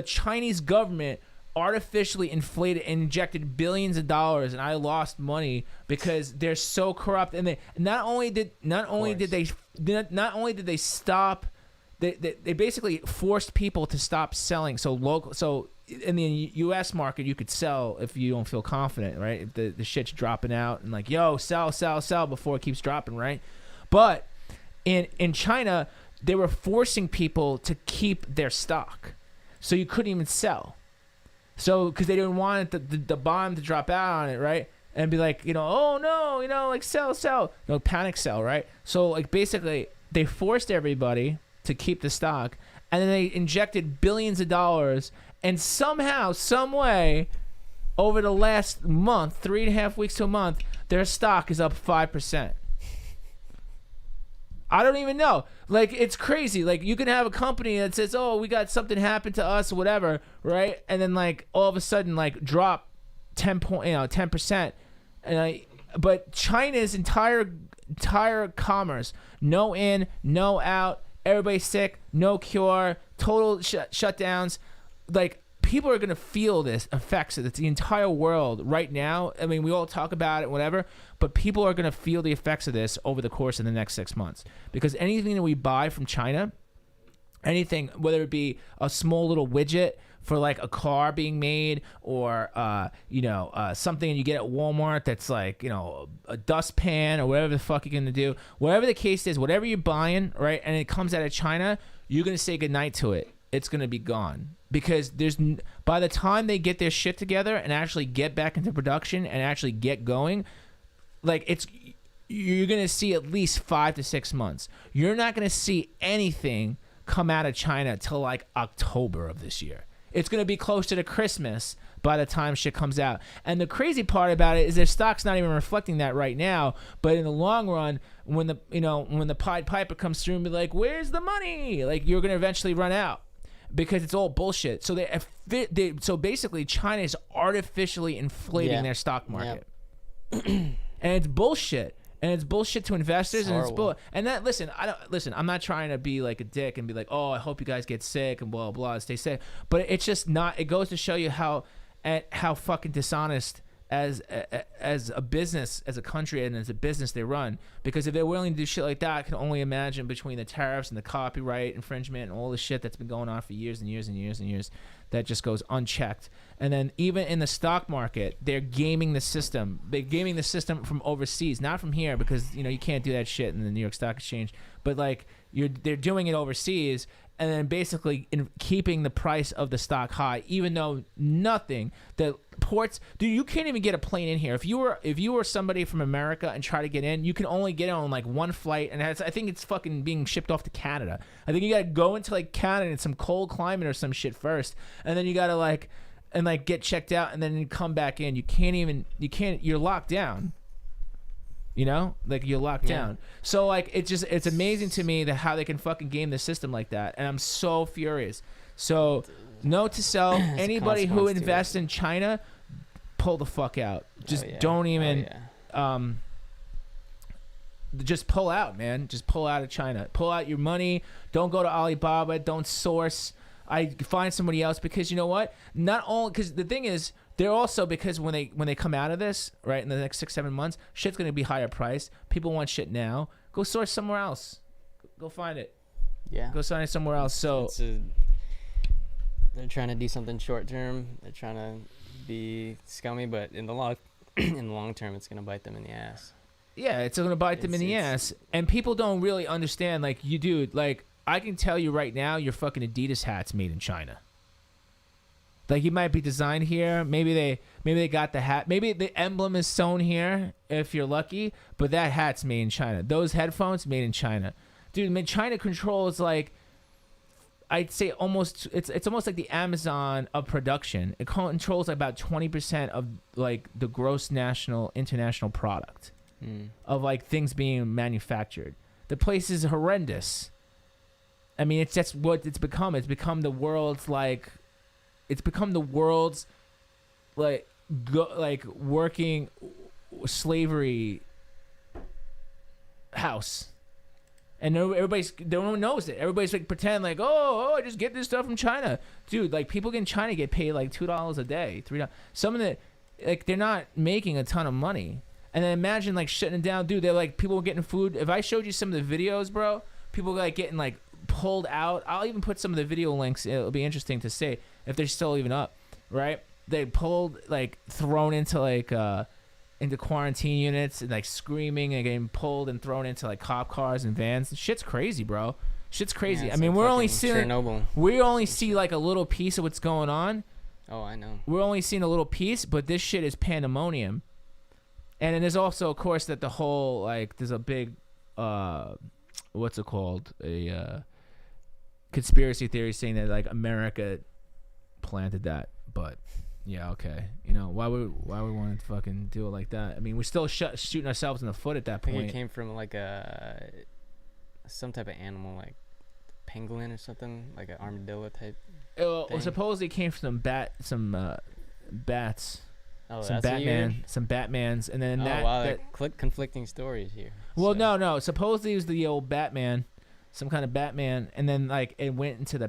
Chinese government artificially inflated and injected billions of dollars, and I lost money because they're so corrupt. And they not only did they stop, they basically forced people to stop selling. So in the U.S. market, you could sell if you don't feel confident, right? If the shit's dropping out, and like, yo, sell before it keeps dropping, right? But in China, they were forcing people to keep their stock, so you couldn't even sell. So, because they didn't want the bomb to drop out on it, right? And be like, oh no, like sell, panic sell, right? So, like, basically, they forced everybody to keep the stock, and then they injected billions of dollars, and somehow, some way, over the last month, 3.5 weeks to a month, their stock is up 5%. I don't even know. Like, it's crazy. Like, you can have a company that says, oh, we got something happen to us or whatever, right? And then, like, all of a sudden, like, drop 10%. But China's entire commerce, no in, no out, everybody's sick, no cure, total shutdowns. Like, people are going to feel this effects of the entire world right now. I mean, we all talk about it, whatever, but people are going to feel the effects of this over the course of the next 6 months. Because anything that we buy from China, anything, whether it be a small little widget for like a car being made, or something you get at Walmart that's like, a dustpan or whatever the fuck you're going to do, whatever the case is, whatever you're buying, right, and it comes out of China, you're going to say goodnight to it. It's going to be gone. Because by the time they get their shit together and actually get back into production and actually get going, like, you're going to see at least 5 to 6 months. You're not going to see anything come out of China till like October of this year. It's going to be closer to Christmas by the time shit comes out. And the crazy part about it is their stock's not even reflecting that right now. But in the long run, when the Pied Piper comes through and be like, where's the money? Like, you're going to eventually run out. Because it's all bullshit. So so basically, China is artificially inflating their stock market, and it's bullshit. And it's bullshit to investors, I'm not trying to be like a dick and be like, oh, I hope you guys get sick and blah blah, stay safe. But it's just not. It goes to show you how fucking dishonest as a business, as a country, and as a business they run. Because if they're willing to do shit like that, I can only imagine between the tariffs and the copyright infringement and all the shit that's been going on for years and years and years and years, that just goes unchecked. And then even in the stock market, they're gaming the system. They're gaming the system from overseas, not from here, because you can't do that shit in the New York Stock Exchange. But like they're doing it overseas, and then basically keeping the price of the stock high, even though nothing. The ports, dude, you can't even get a plane in here. If you were somebody from America and try to get in, you can only get on like one flight, and I think it's fucking being shipped off to Canada. I think you gotta go into like Canada in some cold climate or some shit first, and then you gotta get checked out, and then you come back in. You're locked down. You're locked down. So like it's amazing to me that how they can fucking game the system like that, and I'm so furious. So note to self: anybody who invests in China, pull the fuck out. Just don't even. Just pull out, man. Just pull out of China. Pull out your money. Don't go to Alibaba. Don't source. I find somebody else, because you know what? Not only because the thing is, they're also, because when they come out of this, right, in the next 6-7 months, shit's gonna be higher priced. People want shit now. Go source somewhere else. Go find it. Yeah. Go sign it somewhere else. So they're trying to do something short term. They're trying to be scummy, but in the long term, it's gonna bite them in the ass. Yeah, it's gonna bite them in the ass. And people don't really understand. Like you do. Like I can tell you right now, your fucking Adidas hat's made in China. Like it might be designed here. Maybe they got the hat. Maybe the emblem is sewn here if you're lucky. But that hat's made in China. Those headphones made in China, dude. China controls like, I'd say almost. It's almost like the Amazon of production. It controls about 20% of like the gross international product of like things being manufactured. The place is horrendous. I mean, it's just what it's become. It's become the world's like. It's become the world's working slavery house, and no one knows it. Everybody's like pretend like, oh, I just get this stuff from China, dude. Like people in China get paid like $2 a day, $3. Some of the they're not making a ton of money, and then imagine like shutting it down, dude. They're like people getting food. If I showed you some of the videos, bro, people like getting like pulled out. I'll even put some of the video links. It'll be interesting to see if they're still even up, right? They pulled, like, thrown into like into quarantine units, and like screaming and getting pulled and thrown into like cop cars and vans. Shit's crazy, bro. Shit's crazy. Yeah, I mean, we're only seeing Chernobyl. We only see like a little piece of what's going on. Oh, I know. We're only seeing a little piece, but this shit is pandemonium. And then there's also, of course, that the whole like there's a big what's it called, a conspiracy theory saying that like America planted that. But yeah, okay, why would we want to fucking do it like that? I mean, we're still shooting ourselves in the foot at that point. I think it came from like some type of animal, like pangolin or something, like an armadillo type thing. Supposedly it came from some bats. Oh, some Batmans, and then conflicting stories here. Well, so. No. Supposedly it was the old Batman, some kind of Batman, and then like it went into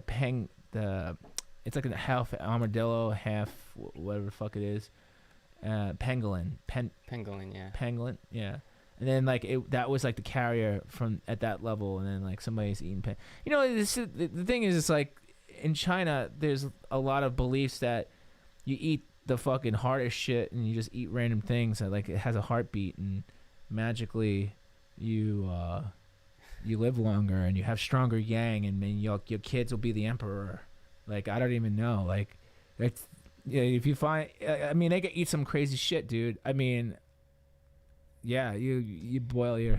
it's like a half armadillo, half whatever the fuck it is, pangolin. Pangolin, yeah. Pangolin, yeah. And then like that was like the carrier from at that level, and then like somebody's eating the thing is, it's like in China there's a lot of beliefs that you eat the fucking hardest shit and you just eat random things that like it has a heartbeat, and magically you live longer and you have stronger yang, and then your kids will be the emperor. Like I don't even know. Like it's if you find, I mean, they can eat some crazy shit, dude. I mean, yeah, you boil your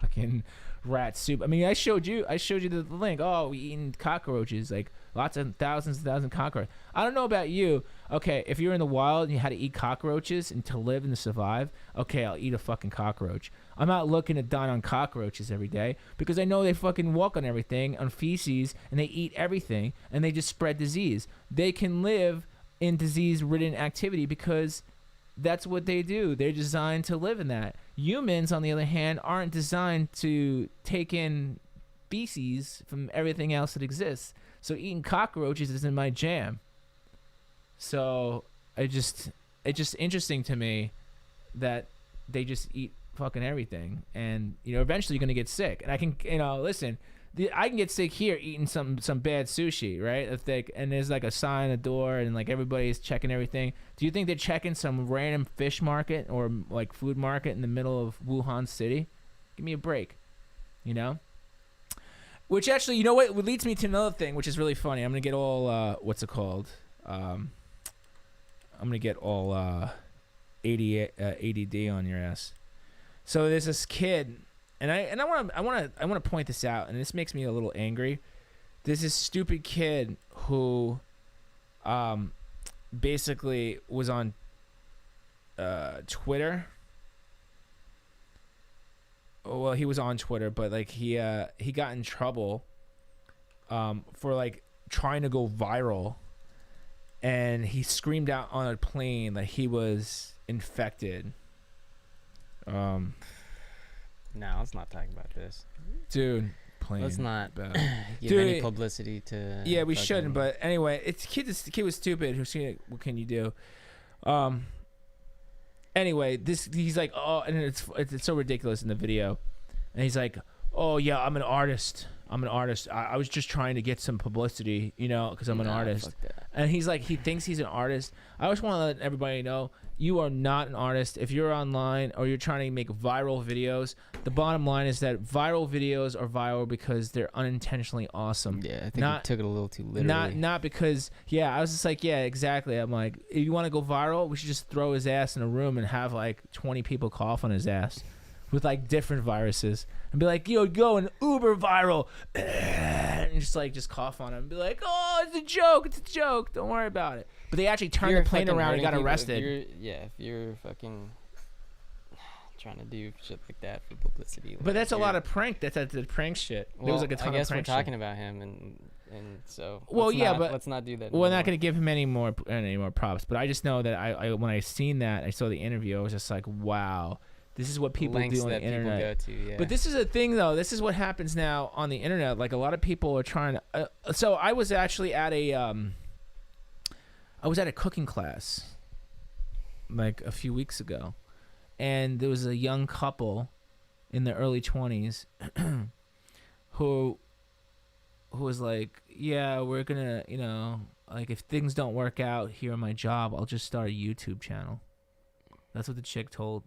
fucking rat soup. I mean, I showed you the link. Oh, we eating cockroaches, like lots of thousands of cockroaches. I don't know about you. Okay, if you're in the wild and you had to eat cockroaches and to live and to survive, okay, I'll eat a fucking cockroach. I'm not looking to dine on cockroaches every day, because I know they fucking walk on everything, on feces, and they eat everything, and they just spread disease. They can live in disease-ridden activity because that's what they do. They're designed to live in that. Humans, on the other hand, aren't designed to take in feces from everything else that exists. So eating cockroaches isn't my jam. So I just, it's just interesting to me that they just eat fucking everything, and eventually you're gonna get sick. And I can listen. I can get sick here eating some bad sushi, right? And there's like a sign at the door and like everybody's checking everything. Do you think they're checking some random fish market or like food market in the middle of Wuhan City? Give me a break, Which actually, what leads me to another thing, which is really funny. I'm gonna get all what's it called? I'm gonna get all ADD on your ass. So there's this kid. And I want to point this out, and this makes me a little angry. There's this stupid kid who, basically was on, Twitter. Well, he was on Twitter, but like he got in trouble, for like trying to go viral, and he screamed out on a plane that he was infected. No, let's not talk about this, dude. Let's not give Dude, any publicity to. Yeah, we shouldn't. But anyway, the kid was stupid. What can you do? Anyway, he's like, oh, and it's so ridiculous in the video, and he's like, oh yeah, I'm an artist. I was just trying to get some publicity, because I'm an artist. Fuck that. And he's like, he thinks he's an artist. I just want to let everybody know, you are not an artist. If you're online or you're trying to make viral videos, the bottom line is that viral videos are viral because they're unintentionally awesome. Yeah, I think you took it a little too literally. Not because, I was just like, yeah, exactly. I'm like, if you want to go viral, we should just throw his ass in a room and have like 20 people cough on his ass with like different viruses and be like, yo, go and uber viral, and just cough on him and be like, oh, it's a joke, don't worry about it. But they actually turned the plane around and got arrested. If you're fucking trying to do shit like that for publicity, but that's a lot of prank. That's the prank shit. Well, there was like a ton I guess of prank we're talking shit. about him, and so but let's not do that. We're not gonna give him any more props. But I just know that I when I seen that, I saw the interview, I was just like, wow. This is what people do on the internet. Go to, yeah. But this is a thing, though. This is what happens now on the internet. Like, a lot of people are trying to... so I was actually at a cooking class, like, a few weeks ago. And there was a young couple in their early 20s who was like, yeah, we're going to, like, if things don't work out here on my job, I'll just start a YouTube channel. That's what the chick told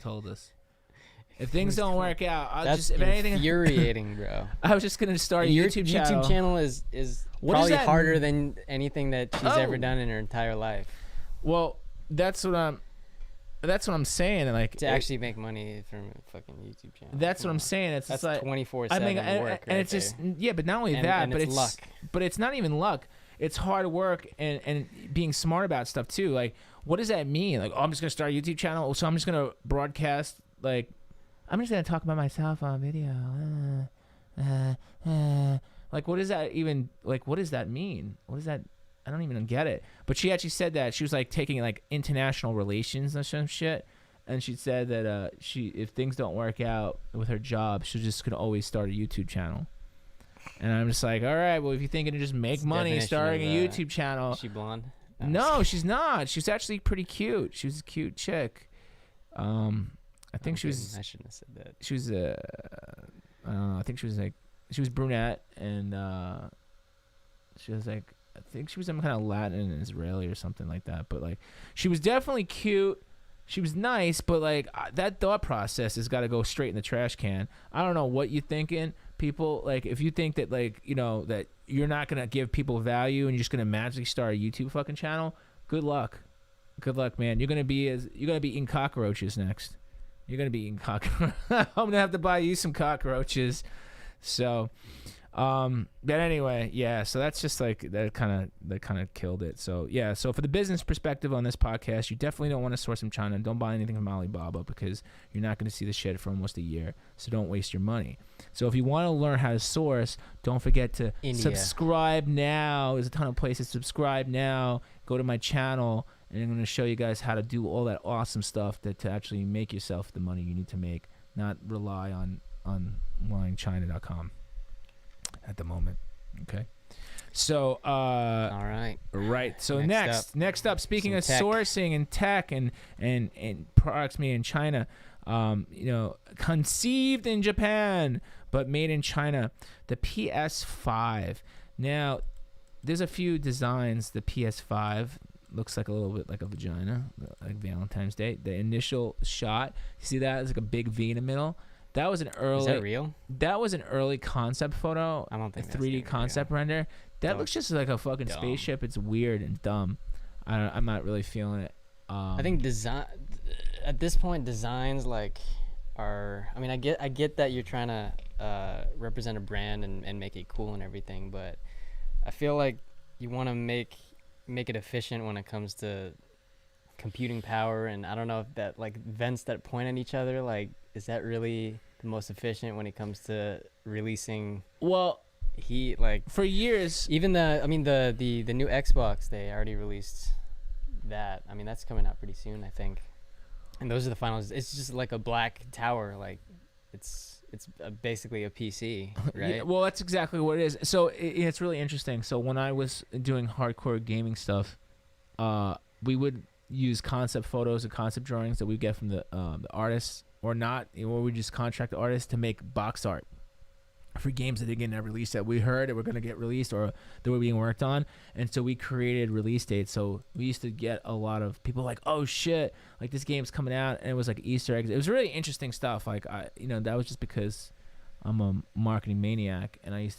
us. If things don't work out, That's infuriating, bro. I was just gonna start a YouTube channel. YouTube channel is probably harder than anything that she's ever done in her entire life. Well, that's what I'm saying. Like, to actually make money from a fucking YouTube channel. That's what I'm saying. That's like 24/7 work. And it's just but not only that, but it's luck. But it's not even luck. It's hard work and being smart about stuff too. Like, what does that mean? Like, oh, I'm just gonna start a YouTube channel, so I'm just gonna broadcast. Like, I'm just gonna talk about myself on video. Like, what does that even? Like, what does that mean? What does that? I don't even get it. But she actually said that she was like taking like international relations and some shit, and she said that if things don't work out with her job, she's just gonna always start a YouTube channel. And I'm just like, all right, well, if you're thinking to just make money starting a YouTube channel. Is she blonde? No, she's not. She's actually pretty cute. She was a cute chick. I think she was. I shouldn't have said that. She was I think she was brunette, and she was like, I think she was some kind of Latin and Israeli or something like that. But like, she was definitely cute. She was nice, but like that thought process has got to go straight in the trash can. I don't know what you're thinking. People, like, if you think that, like, that you're not gonna give people value and you're just gonna magically start a YouTube fucking channel, good luck, man. You're gonna be eating cockroaches next. You're gonna be eating cockroaches. I'm gonna have to buy you some cockroaches. So, but anyway, yeah. So that's just like that kind of killed it. So yeah. So for the business perspective on this podcast, you definitely don't want to source from China. Don't buy anything from Alibaba because you're not going to see the shit for almost a year. So don't waste your money. So if you want to learn how to source, don't forget to subscribe now. There's a ton of places. Subscribe now. Go to my channel, and I'm going to show you guys how to do all that awesome stuff to actually make yourself the money you need to make, not rely on lyingchina.com. At the moment. Okay. So All right. right. So Next next up, speaking some of tech. sourcing and tech and products made in China, you know, conceived in Japan but made in China, the PS5. Now, there's a few designs. The PS5 looks like a little bit like a vagina, like Valentine's Day. The initial shot, you see that? It's like a big V in the middle. That was an early. Is that real? That was an early concept photo. I don't think a that's 3D even concept render. That Dumb. looks just like a fucking Dumb. spaceship. It's weird and dumb. I'm not really feeling it. I think design at this point, designs like are. I mean, I get that you're trying to represent a brand and make it cool and everything, but I feel like you want to make it efficient when it comes to computing power, and I don't know if that like vents that point at each other, like, is that really the most efficient when it comes to releasing well heat? Like, for years. even the new Xbox, they already released that. I mean, that's coming out pretty soon, I think. And those are the finals. It's just like a black tower, like it's basically a PC, right? Yeah, well, that's exactly what it is. So it's really interesting. So when I was doing hardcore gaming stuff, we would use concept photos and concept drawings that we get from the artists, or not, or we just contract artists to make box art for games that didn't get released, that we heard that were going to get released or that were being worked on. And so we created release dates. So we used to get a lot of people like, oh shit, like this game's coming out, and it was like Easter eggs. It was really interesting stuff. Like, that was just because I'm a marketing maniac, and I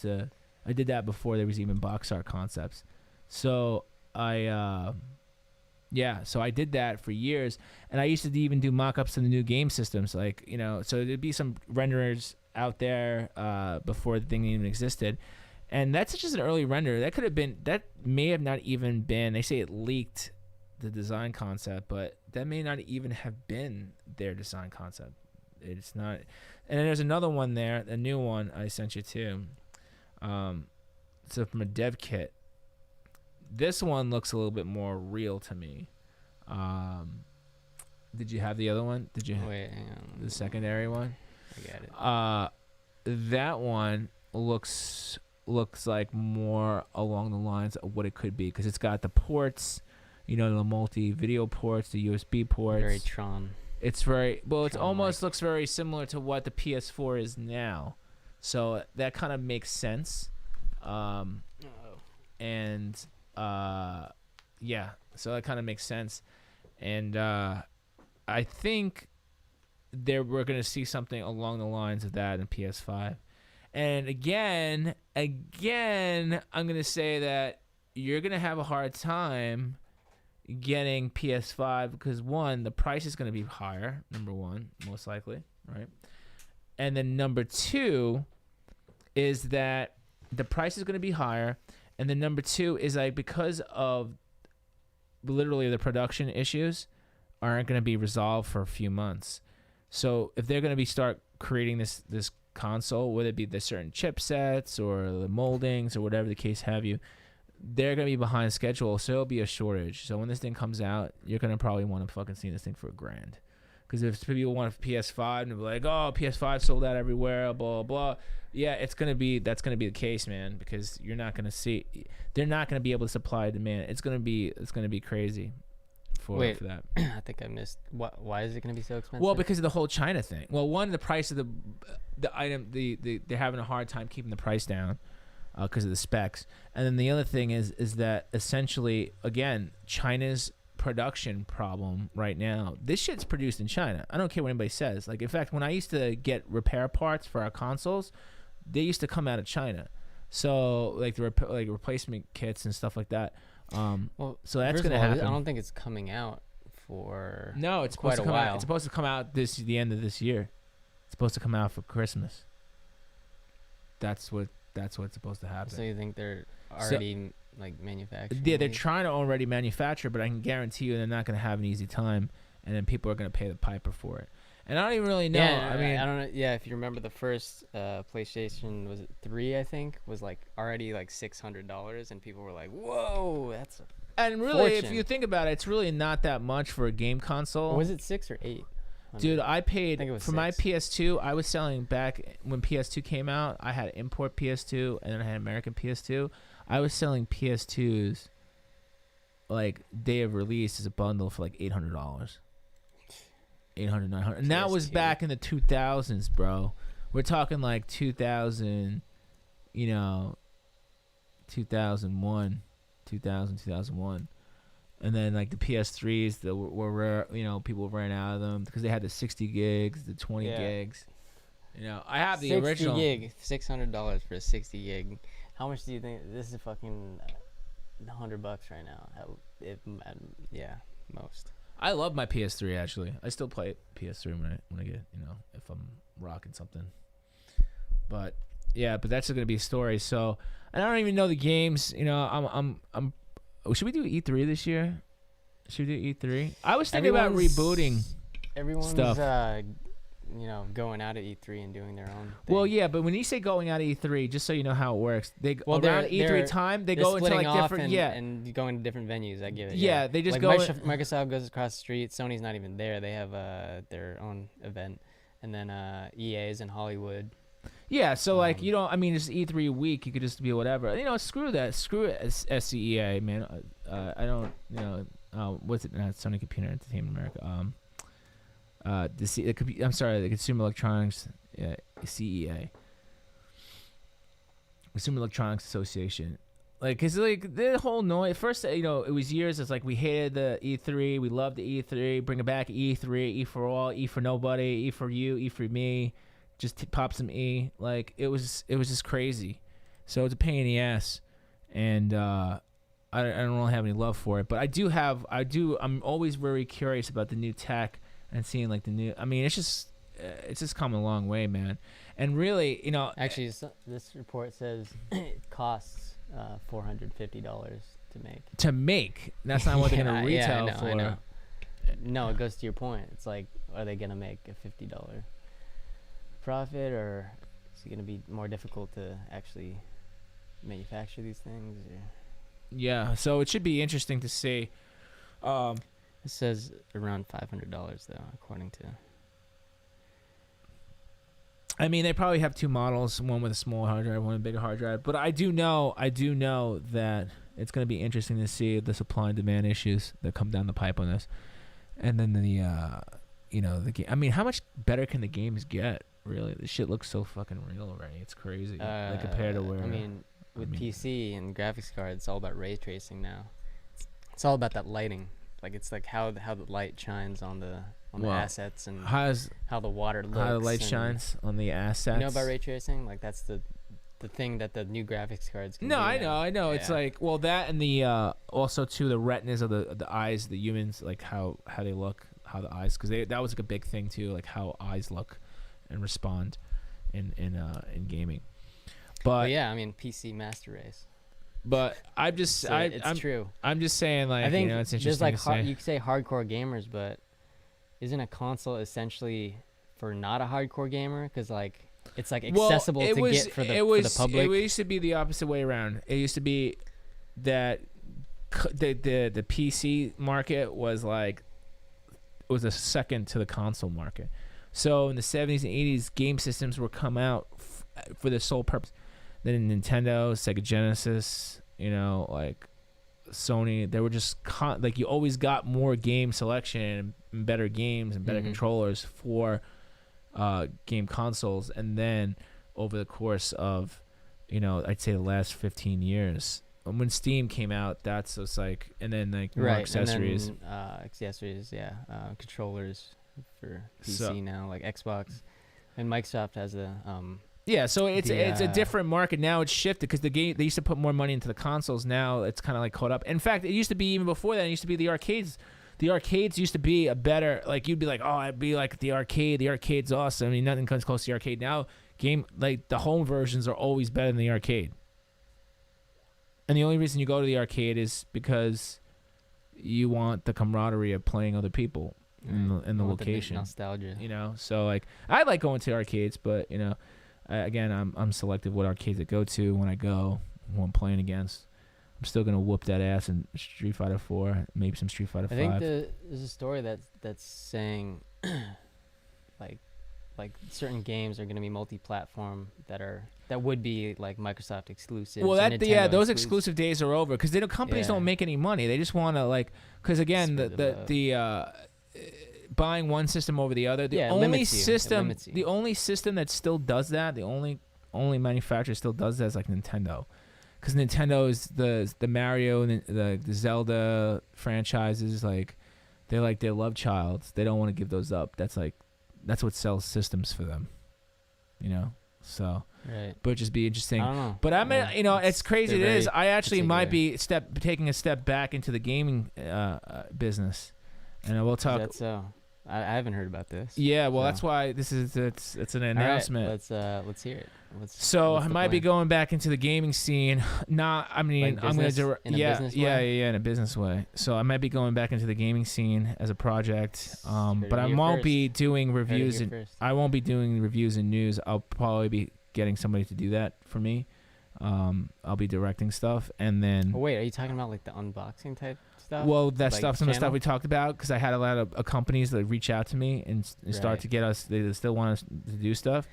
did that before there was even box art concepts. So so I did that for years, and I used to even do mock-ups of the new game systems, like, so there'd be some renderers out there before the thing even existed, and that's just an early render. That may have not even been, they say it leaked the design concept, but that may not even have been their design concept. It's not. And then there's another one there, a new one I sent you too. So from a dev kit, this one looks a little bit more real to me. Did you have the other one? Did you? Wait, hang on. The secondary one? I got it. That one looks like more along the lines of what it could be, because it's got the ports, the multi-video ports, the USB ports. Very Tron. It's very well. It Tron-like. almost looks very similar to what the PS4 is now, so that kind of makes sense. And yeah, so that kind of makes sense, and I think we're gonna see something along the lines of that in PS5. And again, I'm gonna say that you're gonna have a hard time getting PS5 because, one, the price is gonna be higher. Number one, most likely, right? And then number two is that the price is gonna be higher, and then number two is like, because of literally the production issues aren't gonna be resolved for a few months. So if they're gonna start creating this console, whether it be the certain chipsets or the moldings or whatever the case have you, they're gonna be behind schedule, so it'll be a shortage. So when this thing comes out, you're gonna probably want to fucking see this thing for $1,000. Because if people want a PS5 and they'll be like, oh, PS5 sold out everywhere, blah blah. Yeah, that's gonna be the case, man. Because they're not gonna be able to supply demand. It's gonna be crazy for that. I think I missed. Why is it gonna be so expensive? Well, because of the whole China thing. Well, one, the price of the item, they're having a hard time keeping the price down because of the specs. And then the other thing is that essentially, again, China's production problem right now. This shit's produced in China. I don't care what anybody says. Like, in fact, when I used to get repair parts for our consoles, they used to come out of China. So like the replacement kits and stuff like that. Well, so that's gonna happen. I don't think it's coming out for it's quite supposed to a come while. out. It's supposed to come out the end of this year. It's supposed to come out for Christmas. That's what's supposed to happen. So you think they're already like manufacturing? Yeah, they're trying to already manufacture, but I can guarantee you they're not going to have an easy time, and then people are going to pay the piper for it. And I don't even really know. Yeah, I mean, I don't know. Yeah, if you remember the first PlayStation, was it 3? I think was like already like $600, and people were like, "Whoa, that's a and really, fortune." if you think about it, it's really not that much for a game console. Or was it 6 or 8? Dude, I paid think it was for my 6. PS2. I was selling back when PS2 came out. I had import PS2 and then I had American PS2. I was selling PS2s like day of release as a bundle for like $800. 800, 900. And that was PS2. back in the 2000s, bro. We're talking like 2000, 2001, 2001. And then like the PS3s that were rare, people ran out of them because they had the 60 gigs, the 20 gigs. I have the 60 original. gig, $600 for a 60 gig. How much do you think this is? Fucking $100 right now. Most. I love my PS3 actually. I still play PS3 when I get if I'm rocking something. But that's gonna be a story. So I don't even know the games. Should we do E3 this year? Should we do E3? I was thinking about rebooting. Everyone's stuff. Going out at E3 and doing their own thing. Well, yeah, but when you say going out of E3, just so you know how it works, around E3 they're time they go into like different and going to different venues. I get it. Yeah, they just like go. Microsoft goes across the street. Sony's not even there. They have their own event, and then EA is in Hollywood. Yeah, so like it's E3 week. You could just be whatever. Screw that. Screw it, SCEA, man. I don't. What's it? Sony Computer Entertainment America. I'm sorry, the Consumer Electronics, CEA, Consumer Electronics Association. Like, cause like the whole noise. First, it was years. It's like we hated the E3. We loved the E3. Bring it back, E3. E for all. E for nobody. E for you. E for me. Just pop some E. Like it was just crazy. So it's a pain in the ass, and I don't really have any love for it. But I'm always very curious about the new tech and seeing like the new. I mean, it's just come a long way, man. And really, Actually, this report says it costs $450 to make. To make, that's not what they're gonna retail for. I know. No, it goes to your point. It's like, are they gonna make a $50 profit, or is it gonna be more difficult to actually manufacture these things? Or? Yeah, so it should be interesting to see. It says around $500 though, according to. I mean, they probably have two models, one with a small hard drive, one with a bigger hard drive. But I do know that it's going to be interesting to see the supply and demand issues that come down the pipe on this. And then the game. I mean, how much better can the games get? Really, this shit looks so fucking real already. It's crazy. Like compared to where. With PC and graphics cards, it's all about ray tracing now. It's all about that lighting. Like it's like how the light shines on the assets and how the water looks. How the light shines on the assets. You know about ray tracing? Like that's the thing that the new graphics cards can do. I know. Yeah. It's like, well, that and the also too the retinas of the eyes, the humans, like how they look, how the eyes, because that was like a big thing too, like how eyes look and respond in gaming. But yeah, I mean PC master race. But I'm just, so it's true. I'm just saying, like, I think it's interesting. there's like to say. you could say hardcore gamers, but isn't a console essentially for not a hardcore gamer? Because like it's like accessible to get for the public. It used to be the opposite way around. It used to be that the PC market was a second to the console market. So in the 70s and 80s, game systems were come out for the sole purpose. Then Nintendo, Sega Genesis, like Sony, they were just like you always got more game selection and better games and better controllers for game consoles. And then over the course of, I'd say the last 15 years, when Steam came out, that's just like, and then like more accessories. And then, accessories, controllers for PC now, like Xbox, and Microsoft has a Yeah, so it's a different market now. It's shifted because they used to put more money into the consoles. Now it's kind of like caught up. In fact, it used to be even before that. It used to be the arcades. The arcades used to be a better, like you'd be like, oh, I'd be like the arcade. The arcade's awesome. I mean, nothing comes close to the arcade now. Like the home versions are always better than the arcade. And the only reason you go to the arcade is because you want the camaraderie of playing other people in the location. The nostalgia. So like I like going to arcades, but again, I'm selective what arcades I go to when I go, who I'm playing against. I'm still gonna whoop that ass in Street Fighter 4, maybe some Street Fighter 5. I think there's a story that's saying, like, like certain games are going to be multi-platform that would be like Microsoft exclusive. Well, those exclusive days are over because companies don't make any money. They just want to because again the buying one system over the other. The only system that still does that, the only manufacturer still does that is like Nintendo, because Nintendo is the Mario and the Zelda franchises, like they're like their love child. They don't want to give those up. That's what sells systems for them, So, right. but it'd just be interesting. I don't know. But it's crazy. It is. I actually might be taking a step back into the gaming business, and I will talk. Is that so? I haven't heard about this. Yeah, well, that's why it's an announcement. All right, let's hear it. I might be going back into the gaming scene. I'm gonna in a business way. So I might be going back into the gaming scene as a project. But I won't be doing reviews and news. I'll probably be getting somebody to do that for me. I'll be directing stuff, and then. Oh, wait, are you talking about like the unboxing type stuff? Well, some of the stuff we talked about, because I had a lot of companies that reach out to me and start to get us. They still want us to do stuff,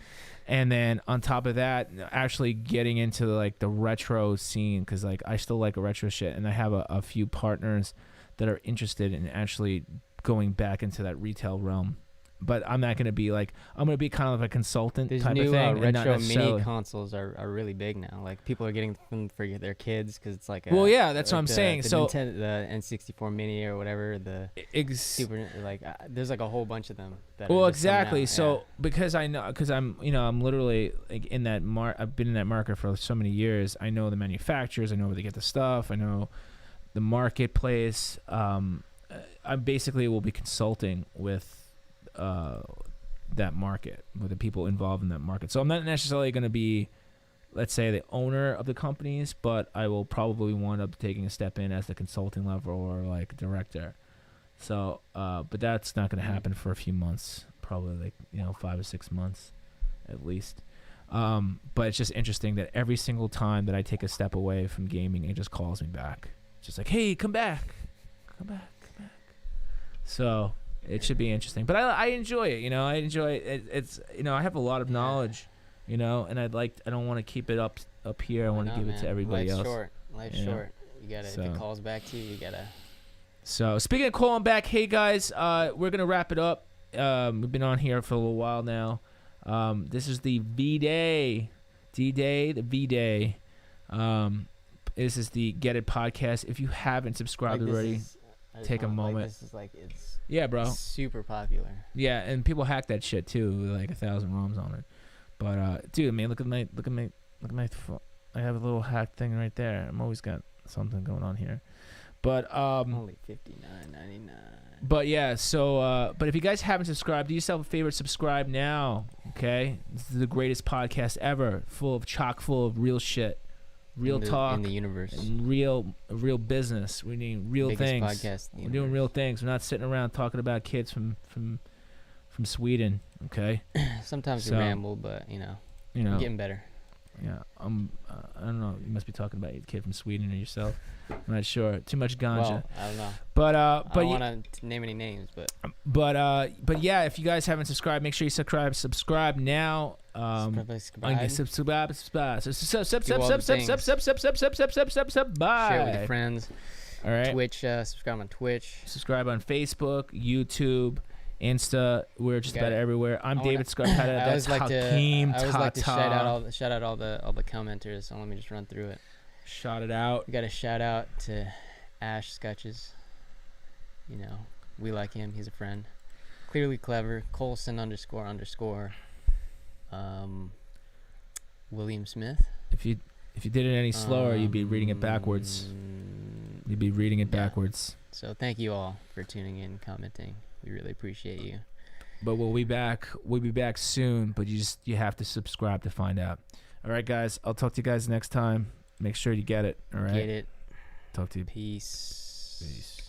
and then on top of that, actually getting into the retro scene, because I still like retro shit, and I have a few partners that are interested in actually going back into that retail realm. But I'm not going to be I'm going to be kind of a consultant type of thing. Retro mini consoles are really big now. Like people are getting them for their kids because it's like that's what I'm saying. So the N64 mini or whatever, super there's like a whole bunch of them. Exactly. So because I'm literally in that I've been in that market for so many years. I know the manufacturers. I know where they get the stuff. I know the marketplace. I basically will be consulting with that market, with the people involved in that market. So I'm not necessarily going to be, let's say, the owner of the companies, but I will probably wind up taking a step in as the consulting level or director. So, but that's not going to happen for a few months, probably 5 or 6 months at least. But it's just interesting that every single time that I take a step away from gaming, it just calls me back. It's just like, hey, come back. So it should be interesting, but I enjoy it. I enjoy it. It's I have a lot of knowledge, and I don't want to keep it up here. I want to give it to everybody else. Life's short. You gotta. If it calls back to you, you gotta. So speaking of calling back, hey guys, we're gonna wrap it up. We've been on here for a little while now. This is the V-Day, D-Day, the V-Day. This is the Get It podcast. If you haven't subscribed already, take a moment. This is it's. Yeah, bro. Super popular. Yeah, and people hack that shit too, with 1,000 ROMs on it. But dude, man, look at my phone. I have a little hack thing right there. I'm always got something going on here. But only $59.99. But yeah, so but if you guys haven't subscribed, do yourself a favor, subscribe now. Okay, this is the greatest podcast ever, chock full of real shit. Real talk in the universe, and real business. We need real biggest things. Podcast We're doing real things. We're not sitting around talking about kids from Sweden. Okay. Sometimes we ramble, but we're getting better. Yeah, I don't know. You must be talking about your kid from Sweden or yourself. I'm not sure. Too much ganja. Well, I don't know. But I don't want to name any names, but yeah, if you guys haven't subscribed, make sure you subscribe. Subscribe now. Subscribe. Subscribe. Share with your friends. All right. Twitch. Subscribe on Twitch. Subscribe on Facebook, YouTube, Insta. We're just about everywhere. I'm David Scarpetta. That's Hakeem. I always like to shout out all the commenters. So let me just run through it. Shout it out. We got a shout out to Ash Scutches. We like him. He's a friend. Clearly Clever. Colson __. William Smith. If you did it any slower, you'd be reading it backwards. So thank you all for tuning in, commenting. We really appreciate you. But we'll be back. We'll be back soon. But you have to subscribe to find out. All right, guys. I'll talk to you guys next time. Make sure you get it. All right. Get it. Talk to you. Peace.